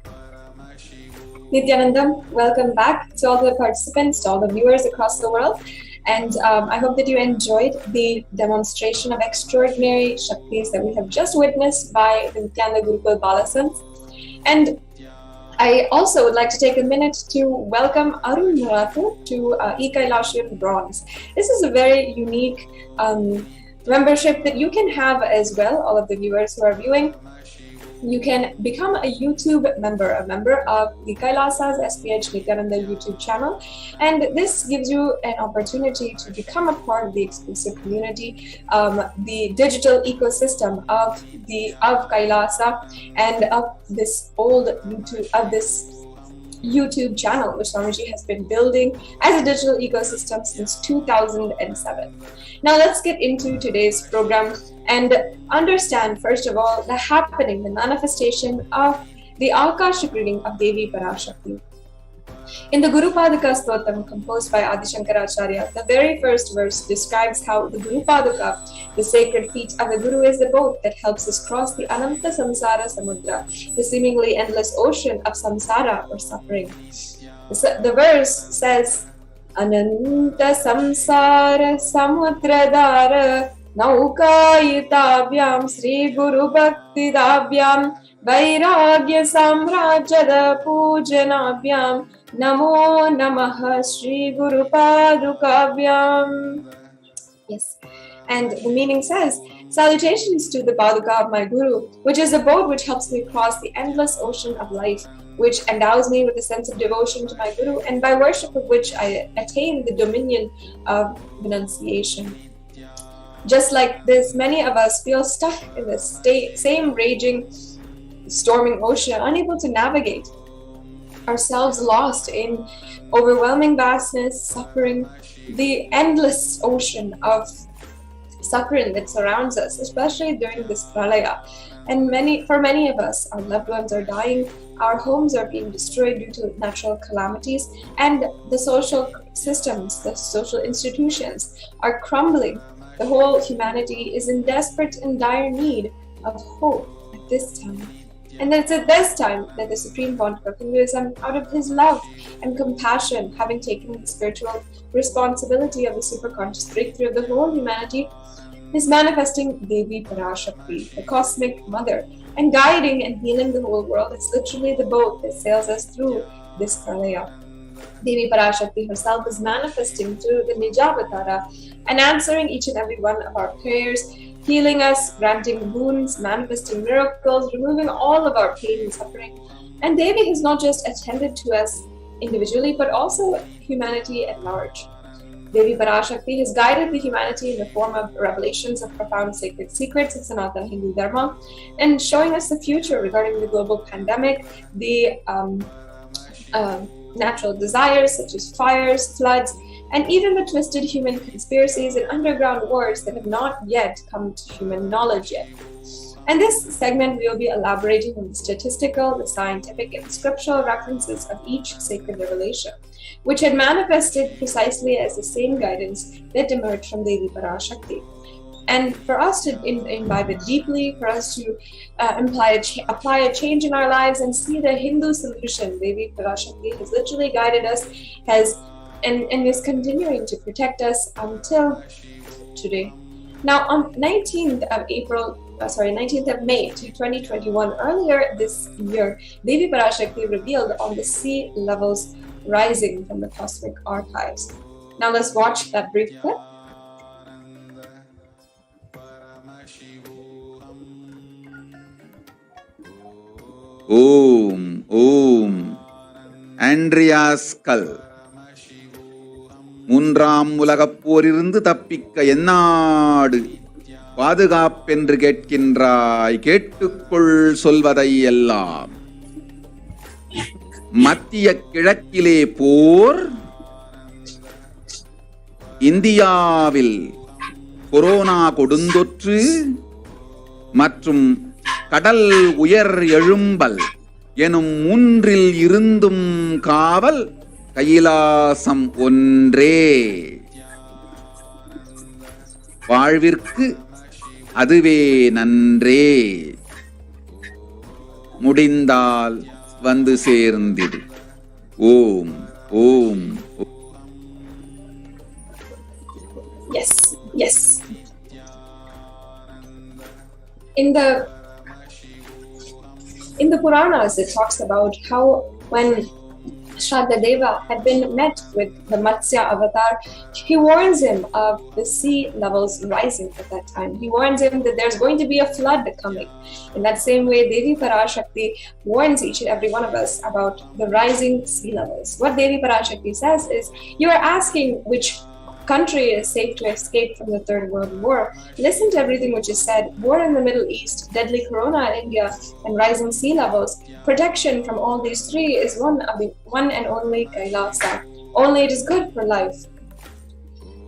Paramashivoham. Nithyanandam, welcome back to all the participants, to all the viewers across the world. And I hope that you enjoyed the demonstration of extraordinary Shaktis that we have just witnessed by the Nithyananda Gurukul Balasans. And I also would like to take a minute to welcome Arun Marathur to KAILASA Bronze. This is a very unique membership that you can have as well, all of the viewers who are viewing. you can become a YouTube member, a member of the KAILASA's HDH Nithyananda YouTube channel, and this gives you an opportunity to become a part of the exclusive community, the digital ecosystem of KAILASA and of this YouTube channel, which Swamiji has been building as a digital ecosystem since 2007. Now let's get into today's program and understand, first of all, the manifestation of the AKASHIC reading of Devi Parashakti. In the Guru Padaka Stotram composed by Adi Shankaracharya, the very first verse describes how the Guru Padaka, the sacred feet of the Guru, is the boat that helps us cross the Ananta Samsara Samudra, the seemingly endless ocean of samsara or suffering. The verse says, Ananta Samsara Samudradara Naukayitabhyam Sri Guru Bhakti Dabhyam Vairagya Samrajada Pujanabhyam Namo Namaha Sri Guru Padukabhyam. Yes, and the meaning says, salutations to the Paduka of my Guru, which is a boat which helps me cross the endless ocean of life, which endows me with a sense of devotion to my Guru, and by worship of which I attain the dominion of renunciation. Just like this, many of us feel stuck in the same raging, storming ocean, unable to navigate, ourselves lost in overwhelming vastness, suffering, the endless ocean of suffering that surrounds us, especially during this pralaya. And for many of us, our loved ones are dying, our homes are being destroyed due to natural calamities, and the social systems, the social institutions are crumbling. The whole humanity is in desperate and dire need of hope at this time. And it's at this time that the Supreme Pontiff of Hinduism, out of his love and compassion, having taken the spiritual responsibility of the superconscious breakthrough of the whole humanity, is manifesting Devi Parashakti, the cosmic mother, and guiding and healing the whole world. It's literally the boat that sails us through this pralaya. Devi Parashakti herself is manifesting through the Nijavatara and answering each and every one of our prayers, healing us, granting boons, manifesting miracles, removing all of our pain and suffering. And Devi has not just attended to us individually, but also humanity at large. Devi Parashakti has guided the humanity in the form of revelations of profound sacred secrets of Sanatana Hindu Dharma, and showing us the future regarding the global pandemic, the natural desires such as fires, floods, and even the twisted human conspiracies and underground wars that have not yet come to human knowledge yet. And this segment we will be elaborating on the statistical, the scientific, and scriptural references of each sacred revelation, which had manifested precisely as the same guidance that emerged from Devi Parashakti. And for us to imbibe it deeply, for us to apply a change in our lives and see the Hindu solution, Devi Parashakti has literally guided us, and is continuing to protect us until today. Now, on 19th of May 2021, earlier this year, Devi Parashakti revealed on the sea levels rising from the cosmic archives. Now let's watch that brief clip. ஓம் Andreas கல். மூன்றாம் உலகப் போரிலிருந்து தப்பிக்க எந்நாடு பாதுகாப்பென்று கேட்கின்றாய், கேட்டுக்கொள் சொல்வதை எல்லாம். மத்திய கிழக்கிலே போர், இந்தியாவில் கொரோனா கொடுந்தொற்று மற்றும் கடல் உயர் எழும்பல் எனும் மூன்றில் இருந்தும் காவல் கைலாசம் ஒன்றே. வாழ்விற்கு அதுவே நன்றே. முடிந்தால் வந்து சேர்ந்திடு. ஓம் ஓம். Yes. In the Puranas, it talks about how when Shraddha had been met with the Matsya avatar, he warns him of the sea levels rising at that time. He warns him that there's going to be a flood coming. In that same way, Devi Parashakti warns each and every one of us about the rising sea levels. What Devi Parashakti says is, you are asking which country is safe to escape from the Third World War. Listen to everything which is said. War in the Middle East, deadly corona in India, and rising sea levels. Protection from all these three is one and only KAILASA. Only it is good for life.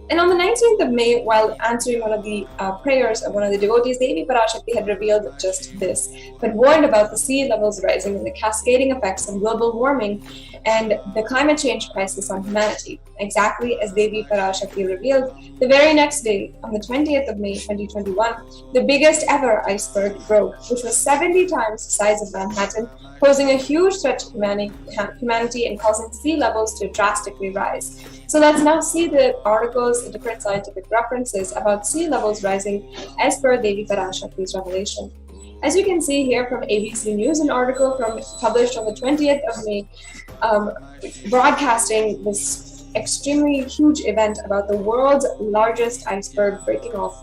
And on the 19th of May, while answering one of the prayers of one of the devotees, Devi Parashakti had revealed just this, but warned about the sea levels rising and the cascading effects of global warming and the climate change crisis on humanity. Exactly as Devi Parashakti revealed, the very next day, on the 20th of May 2021, the biggest ever iceberg broke, which was 70 times the size of Manhattan, posing a huge threat to humanity and causing sea levels to drastically rise. So let's now see the articles, the different scientific references about sea levels rising as per Devi Parashakti's revelation. As you can see here from ABC News, an article published on the 20th of May, broadcasting this extremely huge event about the world's largest iceberg breaking off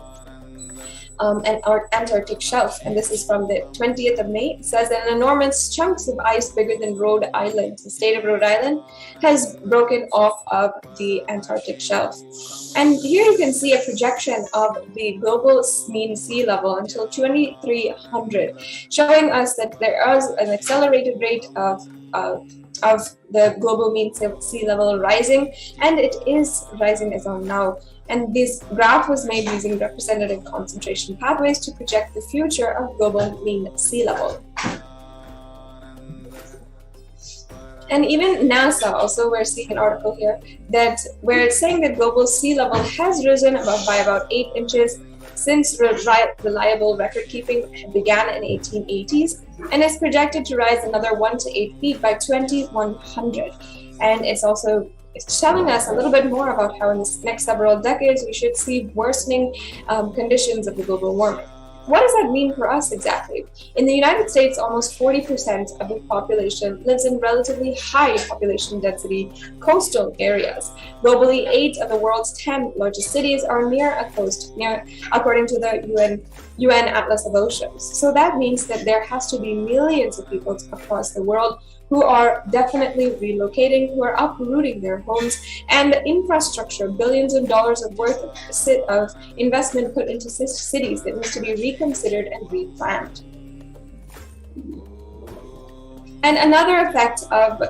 an Antarctic shelf, and this is from the 20th of May. It says that an enormous chunks of ice bigger than Rhode Island, the state of Rhode Island, has broken off of the Antarctic shelf. And here you can see a projection of the global mean sea level until 2300, showing us that there is an accelerated rate of the global mean sea level rising, and it is rising as of now. And this graph was made using representative concentration pathways to project the future of global mean sea level. And even NASA, also we're seeing an article here where it's saying that global sea level has risen by about 8 inches since reliable record keeping began in 1880s, and is projected to rise another 1 to 8 feet by 2100. And it's telling us a little bit more about how in the next several decades we should see worsening conditions of the global warming. What does that mean for us exactly? In the United States, almost 40% of the population lives in relatively high population density coastal areas. Globally, 8 of the world's 10 largest cities are near a coast, according to the UN Atlas of Oceans. So that means that there has to be millions of people across the world who are definitely relocating, who are uprooting their homes, and infrastructure, billions of dollars of worth of investment put into cities that needs to be reconsidered and replanned. And another effect of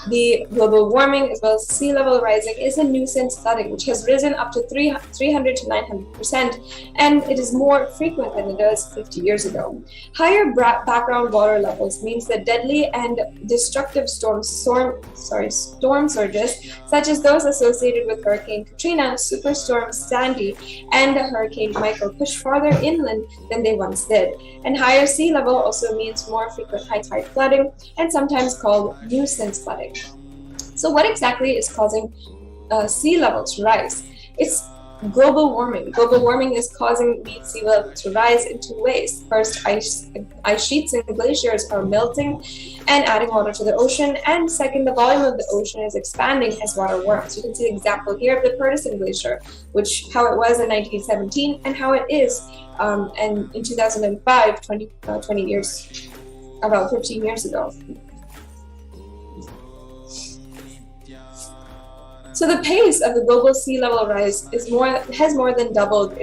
the global warming as well as sea level rising is a nuisance flooding, which has risen up to 300 to 900%, and it is more frequent than it was 50 years ago. Higher background water levels means that deadly and destructive storm surges, such as those associated with Hurricane Katrina, Superstorm Sandy, and Hurricane Michael, push farther inland than they once did. And higher sea level also means more frequent high tide flooding, and sometimes called nuisance flooding. So what exactly is causing sea level to rise? It's global warming. Global warming is causing the sea level to rise in 2 ways. First, ice sheets and glaciers are melting and adding water to the ocean. And second, the volume of the ocean is expanding as water warms. You can see an example here of the Perdition Glacier, how it was in 1917 and how it is and in 2005, 20 years, about 15 years ago. So the pace of the global sea level rise has more than doubled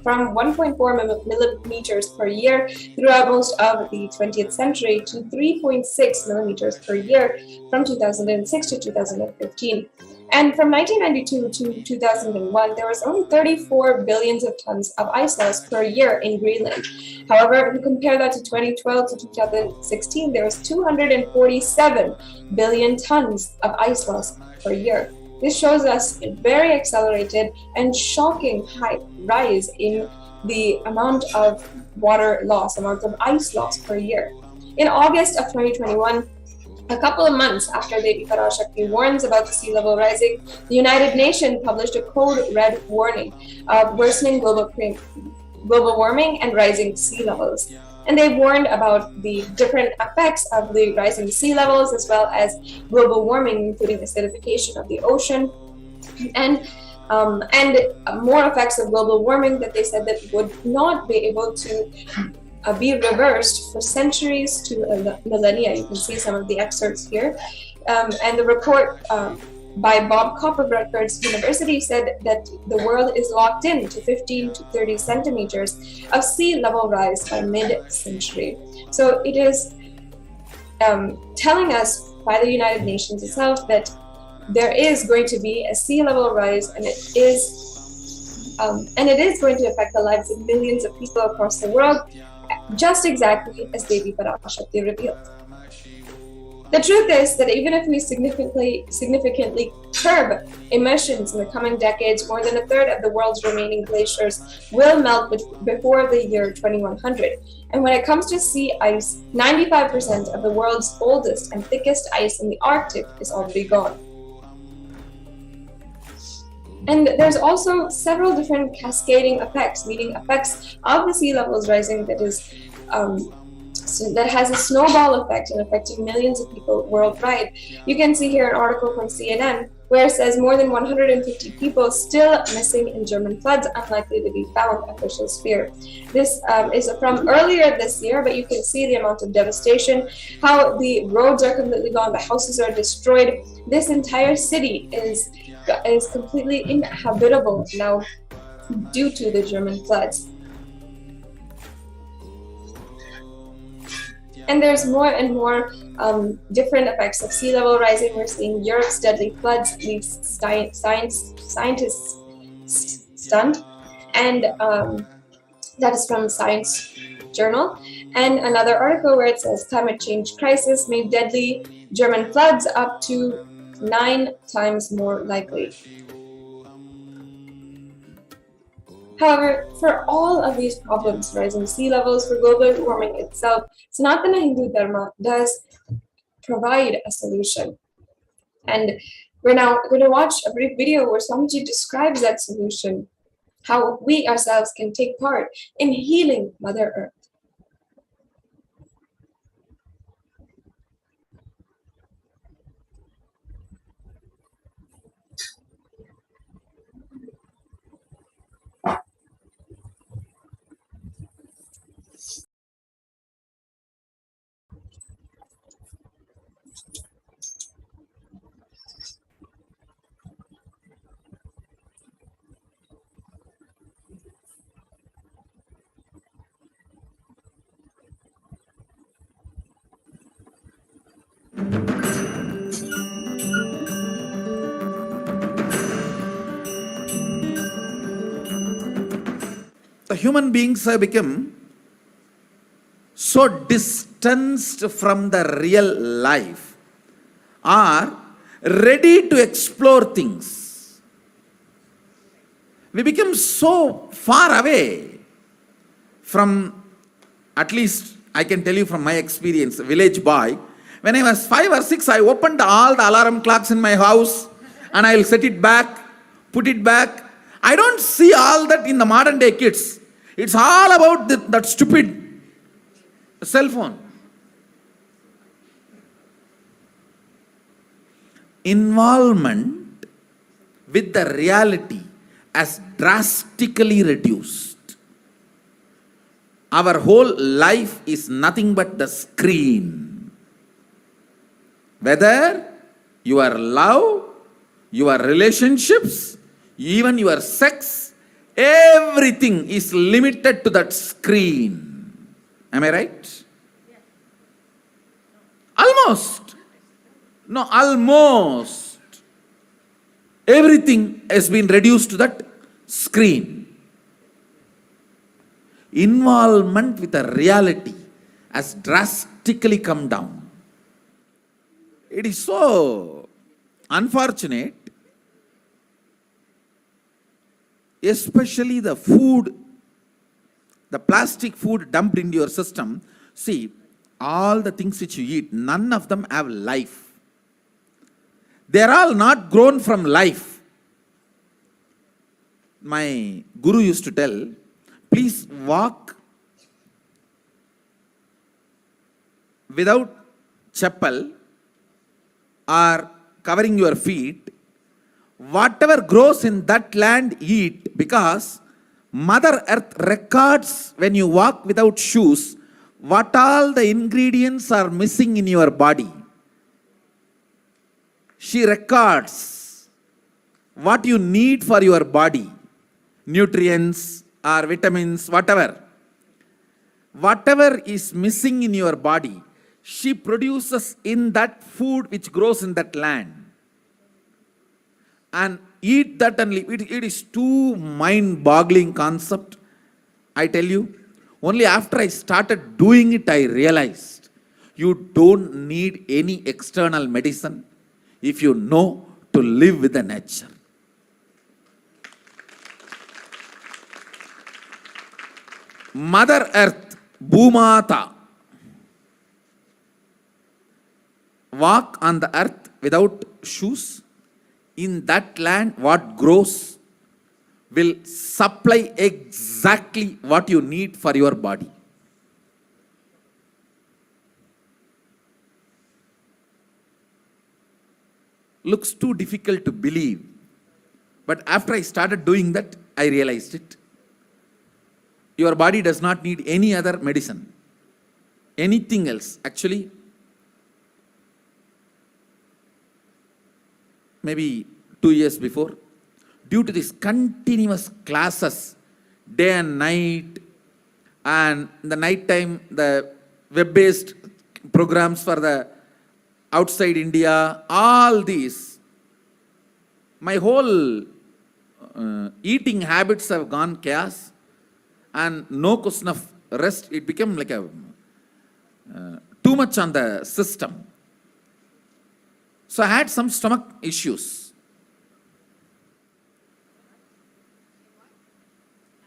from 1.4 millimeters per year throughout most of the 20th century to 3.6 millimeters per year from 2006 to 2015. And from 1992 to 2001, there was only 34 billions of tons of ice loss per year in Greenland. However, if you compare that to 2012 to 2016, there was 247 billion tons of ice loss per year. This shows us a very accelerated and shocking high rise in the amount of water loss, amount of ice loss per year. In August of 2021, a couple of months after Devi Parashakti warns about the sea level rising, the United Nations published a code red warning of worsening global warming and rising sea levels. And they warned about the different effects of the rising sea levels as well as global warming, including acidification of the ocean, and more effects of global warming that they said that would not be able to be reversed for centuries to millennia. You can see some of the excerpts here. And the report by Bob Kopp of Rutgers University said that the world is locked in to 15 to 30 centimeters of sea level rise by mid-century. So it is telling us by the United Nations itself that there is going to be a sea level rise, and it is going to affect the lives of millions of people across the world, just exactly as Devi Parashakti revealed. The truth is that even if we significantly curb emissions in the coming decades, more than a third of the world's remaining glaciers will melt before the year 2100. And when it comes to sea ice, 95% of the world's oldest and thickest ice in the Arctic is already gone. And there's also several different cascading effects, meaning effects of the sea levels rising that has a snowball effect and affecting millions of people worldwide. You can see here an article from CNN where it says more than 150 people still missing in German floods, unlikely to be found, officials fear. This is from earlier this year, but you can see the amount of devastation, how the roads are completely gone, the houses are destroyed. This entire city is completely inhabitable now due to the German floods. And there's more and more different effects of sea level rising. We're seeing Europe's deadly floods leave scientists stunned, and that is from Science Journal. And another article where it says climate change crisis made deadly German floods up to 9 times more likely. However, for all of these problems, rising sea levels, for global warming itself, Sanatana Hindu Dharma does provide a solution. And we're now going to watch a brief video where Swamiji describes that solution, how we ourselves can take part in healing Mother Earth. The human beings have become so distanced from the real life, are ready to explore things. We become so far away from, at least I can tell you from my experience, village boy. When I was 5 or 6, I opened all the alarm clocks in my house and I'll set it back, put it back. I don't see all that in the modern day kids. It's all about that stupid cell phone. Involvement with the reality has drastically reduced. Our whole life is nothing but the screen. Whether your love, your relationships, even your sex, everything is limited to that screen. Am I right? Almost. No, almost. Everything has been reduced to that screen. Involvement with the reality has drastically come down. It is so unfortunate, especially the food, the plastic food dumped into your system. See, all the things which you eat, none of them have life. They are all not grown from life. My guru used to tell, please walk without chappal or covering your feet, whatever grows in that land eat, because Mother Earth records when you walk without shoes what all the ingredients are missing in your body. She records what you need for your body, nutrients or vitamins, whatever. Whatever is missing in your body, she produces in that food which grows in that land. And eat that and live. It is too mind-boggling concept. I tell you, only after I started doing it, I realized you don't need any external medicine if you know to live with the nature. Mother Earth, Bhumata, walk on the earth without shoes. In that land, what grows will supply exactly what you need for your body. Looks too difficult to believe. But after I started doing that, I realized it. Your body does not need any other medicine, anything else. Actually, maybe 2 years before, due to these continuous classes, day and night, and in the night time, the web-based programs for the outside India, all these, my whole eating habits have gone chaos, and no question of rest. It became like a too much on the system. So I had some stomach issues.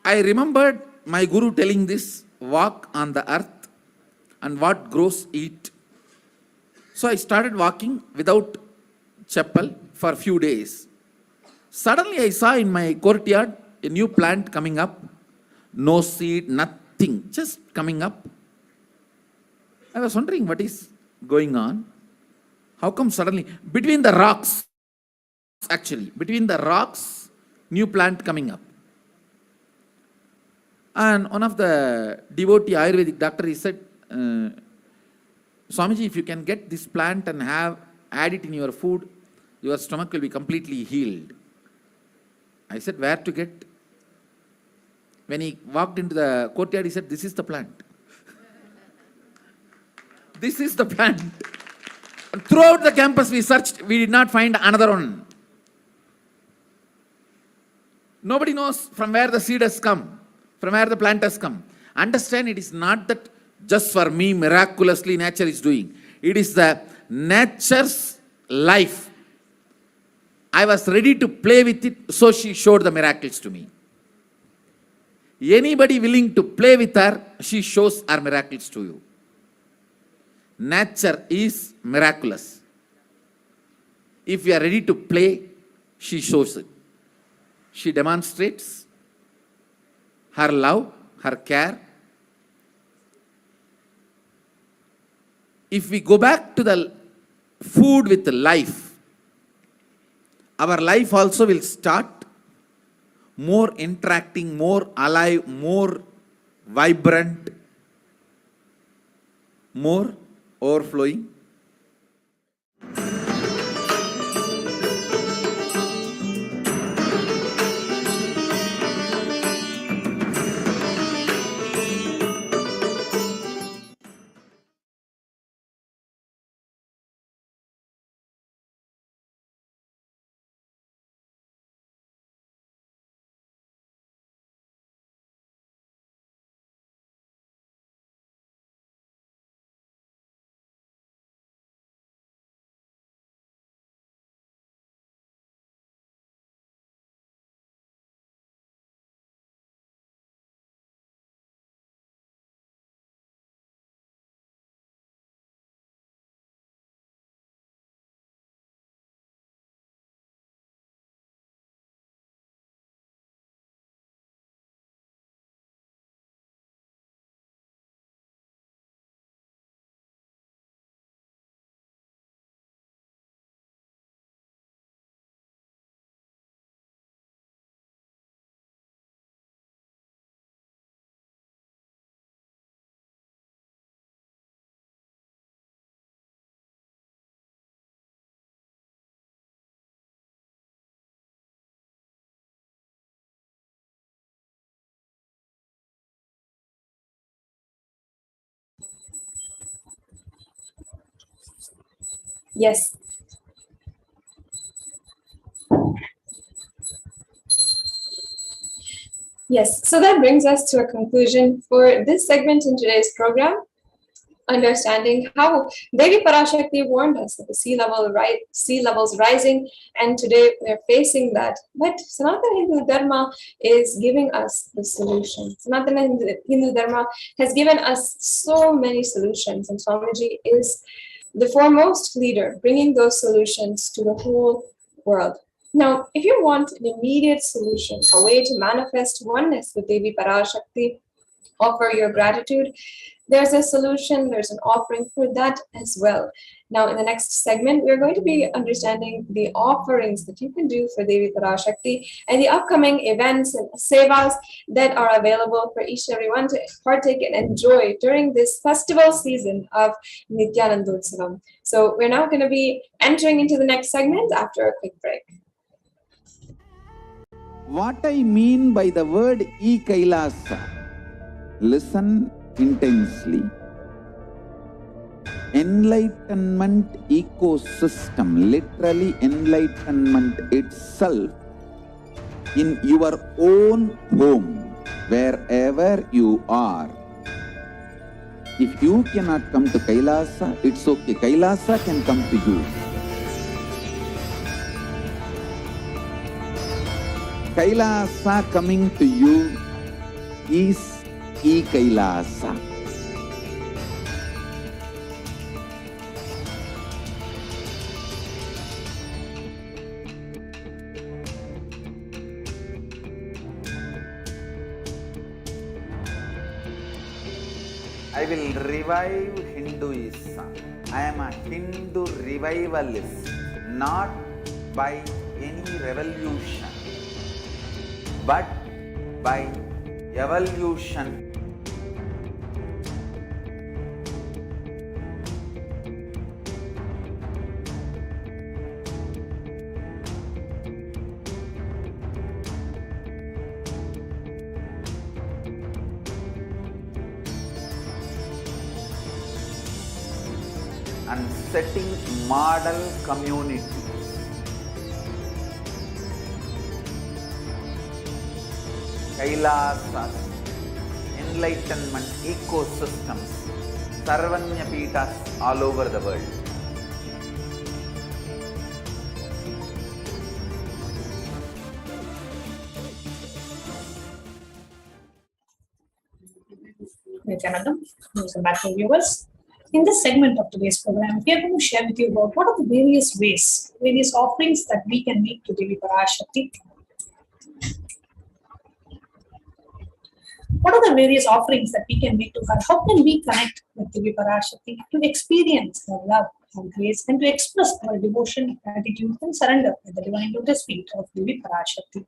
I remembered my guru telling this, walk on the earth and what grows eat. So I started walking without chappal for a few days. Suddenly I saw in my courtyard a new plant coming up. No seed, nothing, just coming up. I was wondering what is going on. How come suddenly, between the rocks, actually, between the rocks, new plant coming up. And one of the devotee Ayurvedic doctor, he said, Swamiji, if you can get this plant and add it in your food, your stomach will be completely healed. I said, where to get? When he walked into the courtyard, he said, this is the plant. This is the plant. And throughout the campus we searched, we did not find another one. Nobody knows from where the seed has come, from where the plant has come. Understand, it is not that just for me miraculously nature is doing. It is the nature's life. I was ready to play with it, so she showed the miracles to me. Anybody willing to play with her, she shows her miracles to you. Nature is miraculous. If we are ready to play, she shows it. She demonstrates her love, her care. If we go back to the food with life, our life also will start more interacting, more alive, more vibrant, more overflowing. Yes. Yes, so that brings us to a conclusion for this segment in today's program, understanding how Devi Parashakti warned us that the sea levels rising, and today we're facing that. But Sanatana Hindu Dharma is giving us the solution. Sanatana Hindu Dharma has given us so many solutions, and Swamiji is the foremost leader, bringing those solutions to the whole world. Now, if you want an immediate solution, a way to manifest oneness with Devi Parashakti, offer your gratitude, there's a solution, there's an offering for that as well. Now, in the next segment, we're going to be understanding the offerings that you can do for Devi Parashakti and the upcoming events and sevas that are available for each and everyone to partake and enjoy during this festival season of Nithyanandotsavam. So we're now going to be entering into the next segment after a quick break. What I mean by the word KAILASA, listen intensely. Enlightenment ecosystem, literally enlightenment itself, in your own home, wherever you are. If you cannot come to KAILASA, it's okay. KAILASA can come to you. KAILASA coming to you is KAILASA. I will revive Hinduism. I am a Hindu revivalist, not by any revolution, but by evolution. And setting model communities. KAILASAs, enlightenment ecosystems, Sarvanya Pitas all over the world. Nithyanandam, welcome back to viewers. In this segment of today's program, we are going to share with you about what are the various ways, various offerings that we can make to Devi Parashakti. What are the various offerings that we can make to her? How can we connect with Devi Parashakti to experience her love and grace and to express our devotion, gratitude and surrender at the divine lotus feet of Devi Parashakti?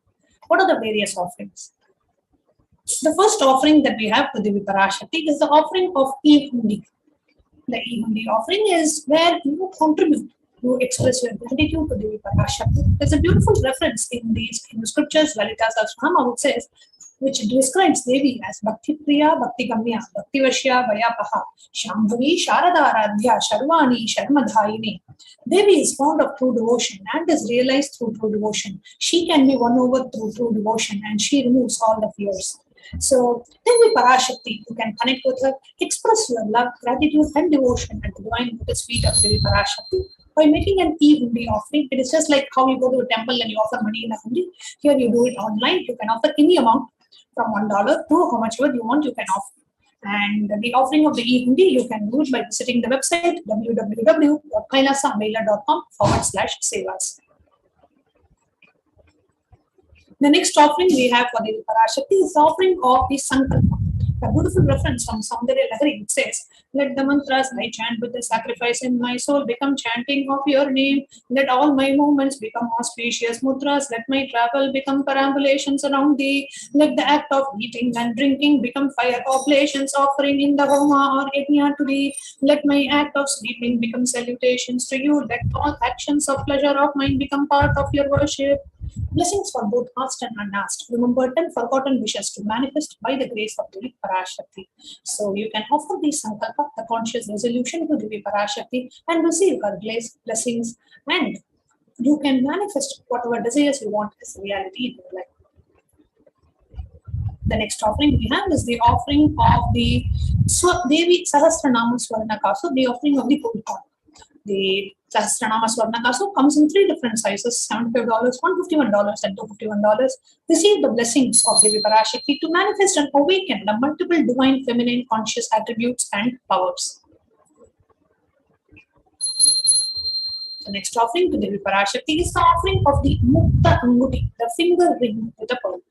What are the various offerings? The first offering that we have for Devi Parashakti is the offering of E-Hundi. The E-Hundi offering is where you contribute, you express your gratitude to Devi Parashakti. There's a beautiful reference in the scriptures, Lalita Sahasranama, which says, which describes Devi as Bhakti Priya, Bhakti Gamya, Bhakti Vashya, Vayapaha, Shambhavi, Sharada Aradhya, Sharvani, Sharmadhayini. Devi is fond of true devotion and is realized through true devotion. She can be won over through true devotion and she removes all the fears. So, Devi Parashakti, you can connect with her, express your love, gratitude and devotion at the divine lotus feet of Devi Parashakti by making an E-Hundi offering. It is just like how you go to a temple and you offer money in a hundi. Here you do it online. You can offer any amount from $1 to how much you want, you can offer. And the offering of the E-Hundi, you can do it by visiting the website www.kailasamela.com/sevas. The next offering we have for Devi Parashakti is the offering of the Sankalpa. A beautiful reference from Saundarya Lahari. It says, let the mantras I chant with the sacrifice in my soul become chanting of your name. Let all my movements become auspicious mudras. Let my travel become perambulations around thee. Let the act of eating and drinking become fire oblations offering in the homa or yajna to thee. Let my act of sleeping become salutations to you. Let all actions of pleasure of mine become part of your worship. Blessings for both asked and unasked. Remember 10 forgotten wishes to manifest by the grace of Devi Parashakti. So you can offer the sankalpa, the conscious resolution to Devi Parashakti, and receive her blessings, and you can manifest whatever desires you want as reality in your life. The next offering we have is the offering of the Devi Sahasranama Swarnakasu, the offering of the gold coin. The Sahasranama Swarnakasu comes in 3 different sizes: $75, $151, and $251. Receive the blessings of Devi Parashakti to manifest and awaken the multiple divine feminine conscious attributes and powers. The next offering to Devi Parashakti is the offering of the Mukta Anguti, the finger ring with a pearl.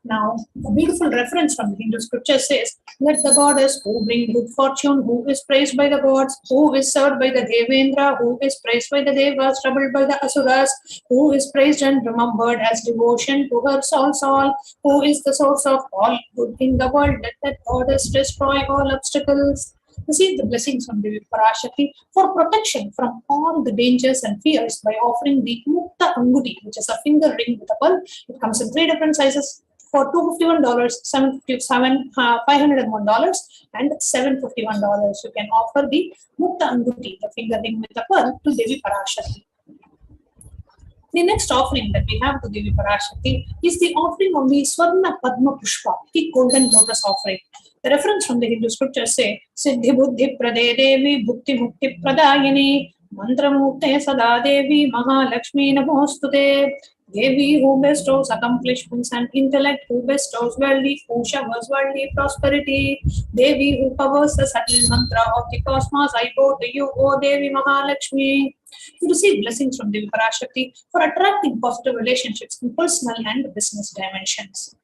Now, a beautiful reference from the Hindu scripture says, let the goddess who bring good fortune, who is praised by the gods, who is served by the Devendra, who is praised by the Devas, troubled by the Asuras, who is praised and remembered as devotion to her soul, who is the source of all good in the world, let that goddess destroy all obstacles. Receive the blessings from Devi Parashakti for protection from all the dangers and fears by offering the Mukta Anguti, which is a finger ring with a pearl. It comes in 3 different sizes for $251, $501, and $751. You can offer the Mukta Anguti, the finger ring with a pearl, to Devi Parashakti. The next offering that we have to Devi Parashakti is the offering of the Swarna Padma Pushpa, the golden lotus offering. The reference from the Hindu scriptures say, Siddhi Buddhi Prade Devi Bhukti Mukti Pradayini Mantra Mukte Sada Devi Mahalakshmi Namostute. Devi who bestows accomplishments and intellect, who bestows worldly, who showers worldly prosperity. Devi who covers the subtle mantra of the cosmos, I bow to you, O Devi Mahalakshmi. You receive blessings from Devi Parashakti for attracting positive relationships in personal and business dimensions.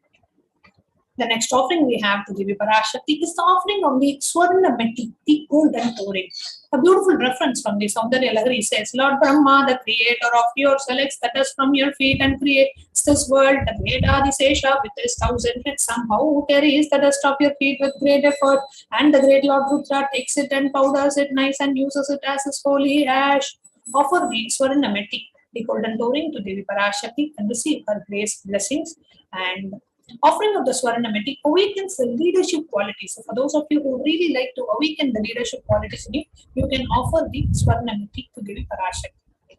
The next offering we have to Devi Parashakti is the offering of the Swarna Meti, the golden touring. A beautiful reference from the Saundarya Lahari says, Lord Brahma, the creator of your selects the dust from your feet and creates this world. The great Adisesha with his 1,000 heads somehow carries the dust of your feet with great effort, and the great Lord Rudra takes it and powders it nice and uses it as his holy ash. Offer the Swarna Meti, the golden touring, to Devi Parashakti and receive her grace, blessings. And offering of the Swarna Meti awakens the leadership qualities. So for those of you who really like to awaken the leadership qualities in you, you can offer the Swarna Meti to Devi Parashakti.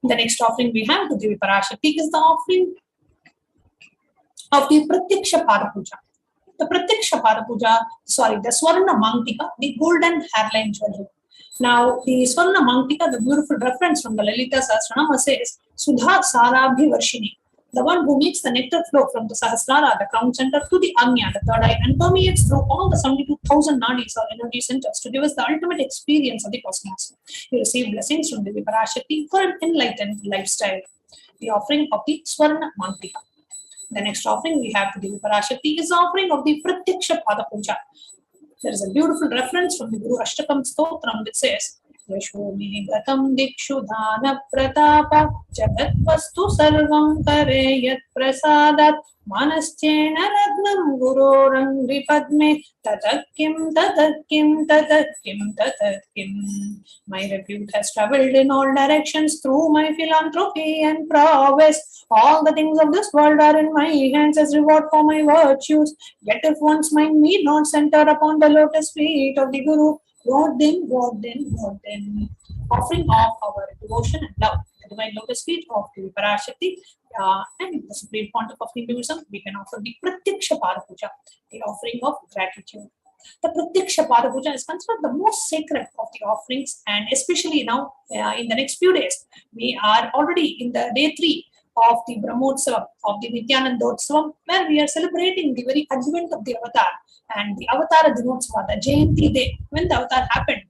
The next offering we have to Devi Parashakti is the offering of the Pratyaksha Pada Puja. The Pratyaksha Pada Puja, the Swarna Mangtika, the golden hairline jewelry. Now, the Swarna Mangtika, the beautiful reference from the Lalita Sahasranama says, Sudha Sarabhi Varshini, the one who makes the nectar flow from the Sahasrara, the crown center, to the Agnya, the third eye, and permeates through all the 72,000 nadis or energy centers to give us the ultimate experience of the cosmos. You receive blessings from Devi Parashakti for an enlightened lifestyle. The offering of the Swarna Mangtika. The next offering we have to Devi Parashakti is the offering of the Pratyaksha Pada Puja. There is a beautiful reference from the Guru Ashtakam Stotram which says, Yashomi Gatam Dikshu Dhana Pratapa Jagat Vastu Sarvam Kare Yat Prasadat Manaschena Ragnam Gurorang Vipadme Tatakim Tatakim Tatakim Tatakim. My repute has travelled in all directions through my philanthropy and prowess. All the things of this world are in my hands as reward for my virtues. Yet if one's mind need not center upon the lotus feet of the Guru, what then? Offering of our devotion and love, the divine lotus feet of Devi Parashakti and the supreme pontiff of Hinduism, we can offer the Pratyaksha Pada Puja, the offering of gratitude. The Pratyaksha Pada Puja is considered the most sacred of the offerings, and especially now in the next few days, we are already in the day 3 of the Brahmotsavam, of the Nithyanandotsavam, where we are celebrating the very advent of the Avatar. And the Avatara Dinotsava, the Jayanti Day, when the Avatar happened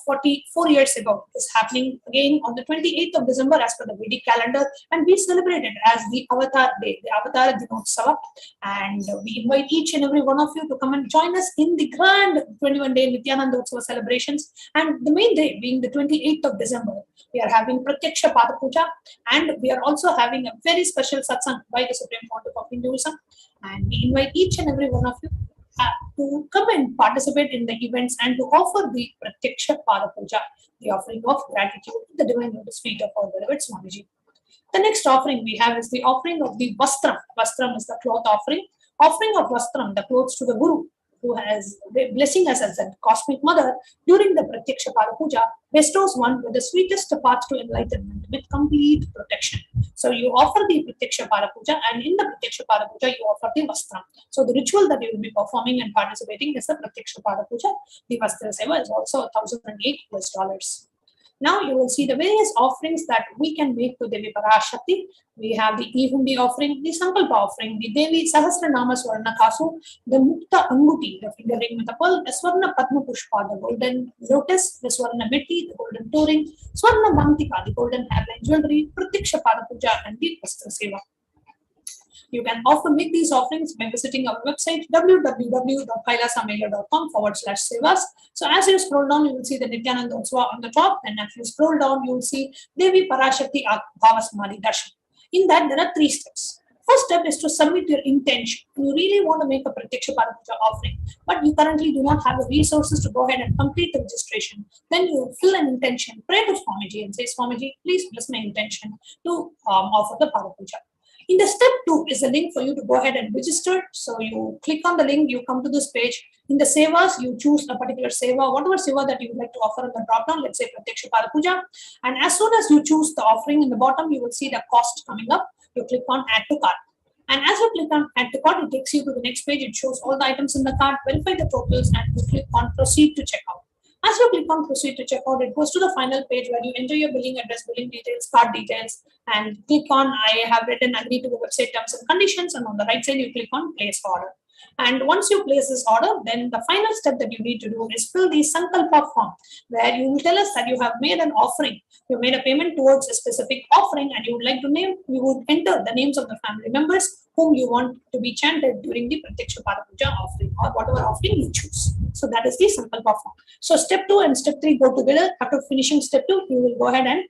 44 years ago, is happening again on the 28th of December as per the Vedic calendar, and we celebrate it as the Avatar Day, the Avatara Dinotsava. And we invite each and every one of you to come and join us in the grand 21-day Nithyanandotsav celebrations. And the main day being the 28th of December, we are having Pratyaksha Pada Puja, and we are also having a very special satsang by the Supreme Pontiff of Hinduism. And we invite each and every one of you to come and participate in the events and to offer the Pratyaksha Pada Puja, the offering of gratitude to the divine lotus feet of our beloved Swamiji. The next offering we have is the offering of the Vastram. Vastram is the cloth offering. Offering of Vastram, the clothes to the Guru, who has blessing us as a cosmic mother during the Pratyaksha Pada Puja, bestows one with the sweetest path to enlightenment with complete protection. So you offer the Pratyaksha Pada Puja, and in the Pratyaksha Pada Puja, you offer the Vastram. So the ritual that you will be performing and participating is the Pratyaksha Pada Puja. The Vastra Seva is also $1,008. Now you will see the various offerings that we can make to Devi Parashakti. We have the Ihundi offering, the Sankalpa offering, the Devi Sahasranama Swarna Kasu, the Mukta Anguti, the finger ring with the pearl, the Swarna Padma Pushpa, the golden lotus, the Swarna Miti, the golden touring, Swarna Bhamtika, the golden hairline jewelry, Pratiksha Pada Puja, and the Vastra Seva. You can often make these offerings by visiting our website www.kailasamela.com/sevas. So as you scroll down, you will see the Nithyananda Utsava on the top, and as you scroll down, you will see Devi Parashakti Bhavasamali Darshan. In that, there are 3 steps. First step is to submit your intention. You really want to make a Pratyaksha Pada Puja offering, but you currently do not have the resources to go ahead and complete the registration. Then you fill an intention, pray to Swamiji and say, Swamiji, please bless my intention to offer the Pada Puja. In the step 2 is a link for you to go ahead and register. So you click on the link, you come to this page. In the sevas, you choose a particular seva, whatever seva that you would like to offer on the drop down, let's say Pratyaksha Pada Puja. And as soon as you choose the offering, in the bottom, you will see the cost coming up. You click on add to cart. And as you click on add to cart, it takes you to the next page. It shows all the items in the cart, verify the totals, and you click on proceed to checkout. As you click on proceed to checkout, it goes to the final page where you enter your billing address, billing details, card details, and click on I have written agree to the website terms and conditions, and on the right side you click on place order. And once you place this order, then the final step that you need to do is fill the Sankalpa form, where you will tell us that you have made an offering. You made a payment towards a specific offering, and you would like to name, you would enter the names of the family members whom you want to be chanted during the Pratyaksha Pada Puja offering, or whatever offering you choose. So that is the Sankalpa form. So step 2 and step 3 go together. After finishing step 2, you will go ahead and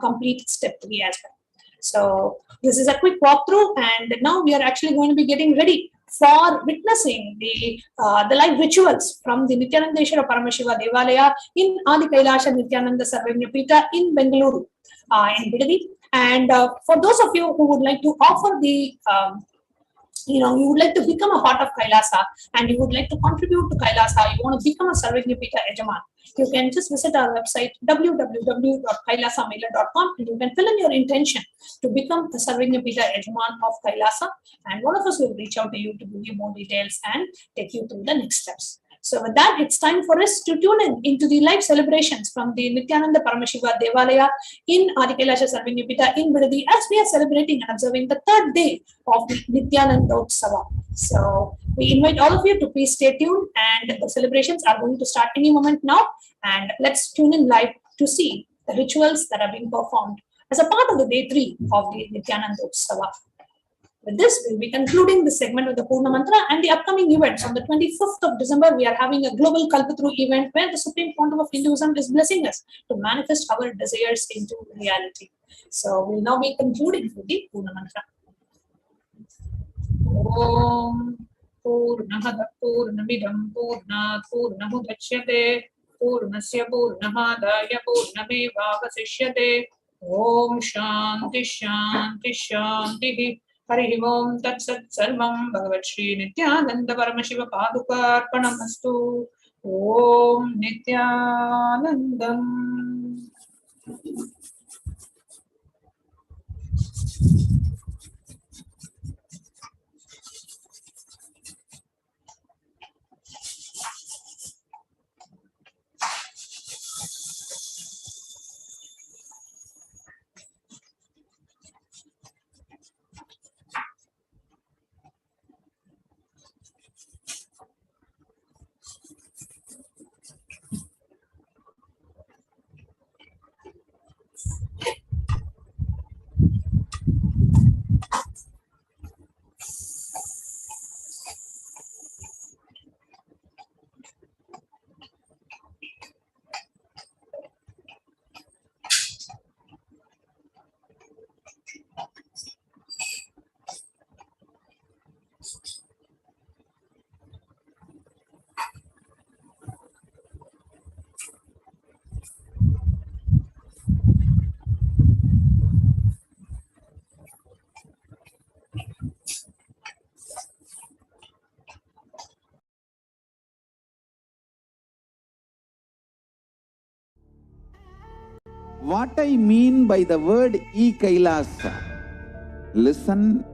complete step 3 as well. So this is a quick walkthrough, and now we are actually going to be getting ready for witnessing the live rituals from the Nithyanandeshwara Paramashiva Devalaya in Adi KAILASA Nithyananda Sarvajñapita in Bengaluru, in Bidadi. And for those of you who would like to offer the you would like to become a part of Kailasa, and you would like to contribute to Kailasa, you want to become a Sarvajñapita Ejaman, you can just visit our website www.kailasamela.com, and you can fill in your intention to become a Sarvajñapita Ejaman of Kailasa, and one of us will reach out to you to give you more details and take you through the next steps. So with that, it's time for us to tune in into the live celebrations from the Nithyananda Paramashiva Devalaya in Adi KAILASA Sarvajñapita in Bidadi, as we are celebrating and observing the 3rd day of the Nithyananda Utsava. So we invite all of you to please stay tuned, and the celebrations are going to start any moment now. And let's tune in live to see the rituals that are being performed as a part of the day 3 of the Nithyananda Utsava. With this, we'll be concluding this segment with the Purna Mantra and the upcoming events. On the 25th of December, we are having a global Kalpatru event where the Supreme Quantum of Hinduism is blessing us to manifest our desires into reality. So we'll now be concluding with the Purna Mantra. Om Purnamada Purnamidam Purnat Purnamudachyate Purnasya Purnamadaya Purnamevavasishyate. Om Shanti Shanti Shanti. Hari Om Tat Sat Sarvam Bhagavat Shri Nithyananda Paramashiva Padukarpanamastu. Om Nithyanandam. What I mean by the word E Kailasa, listen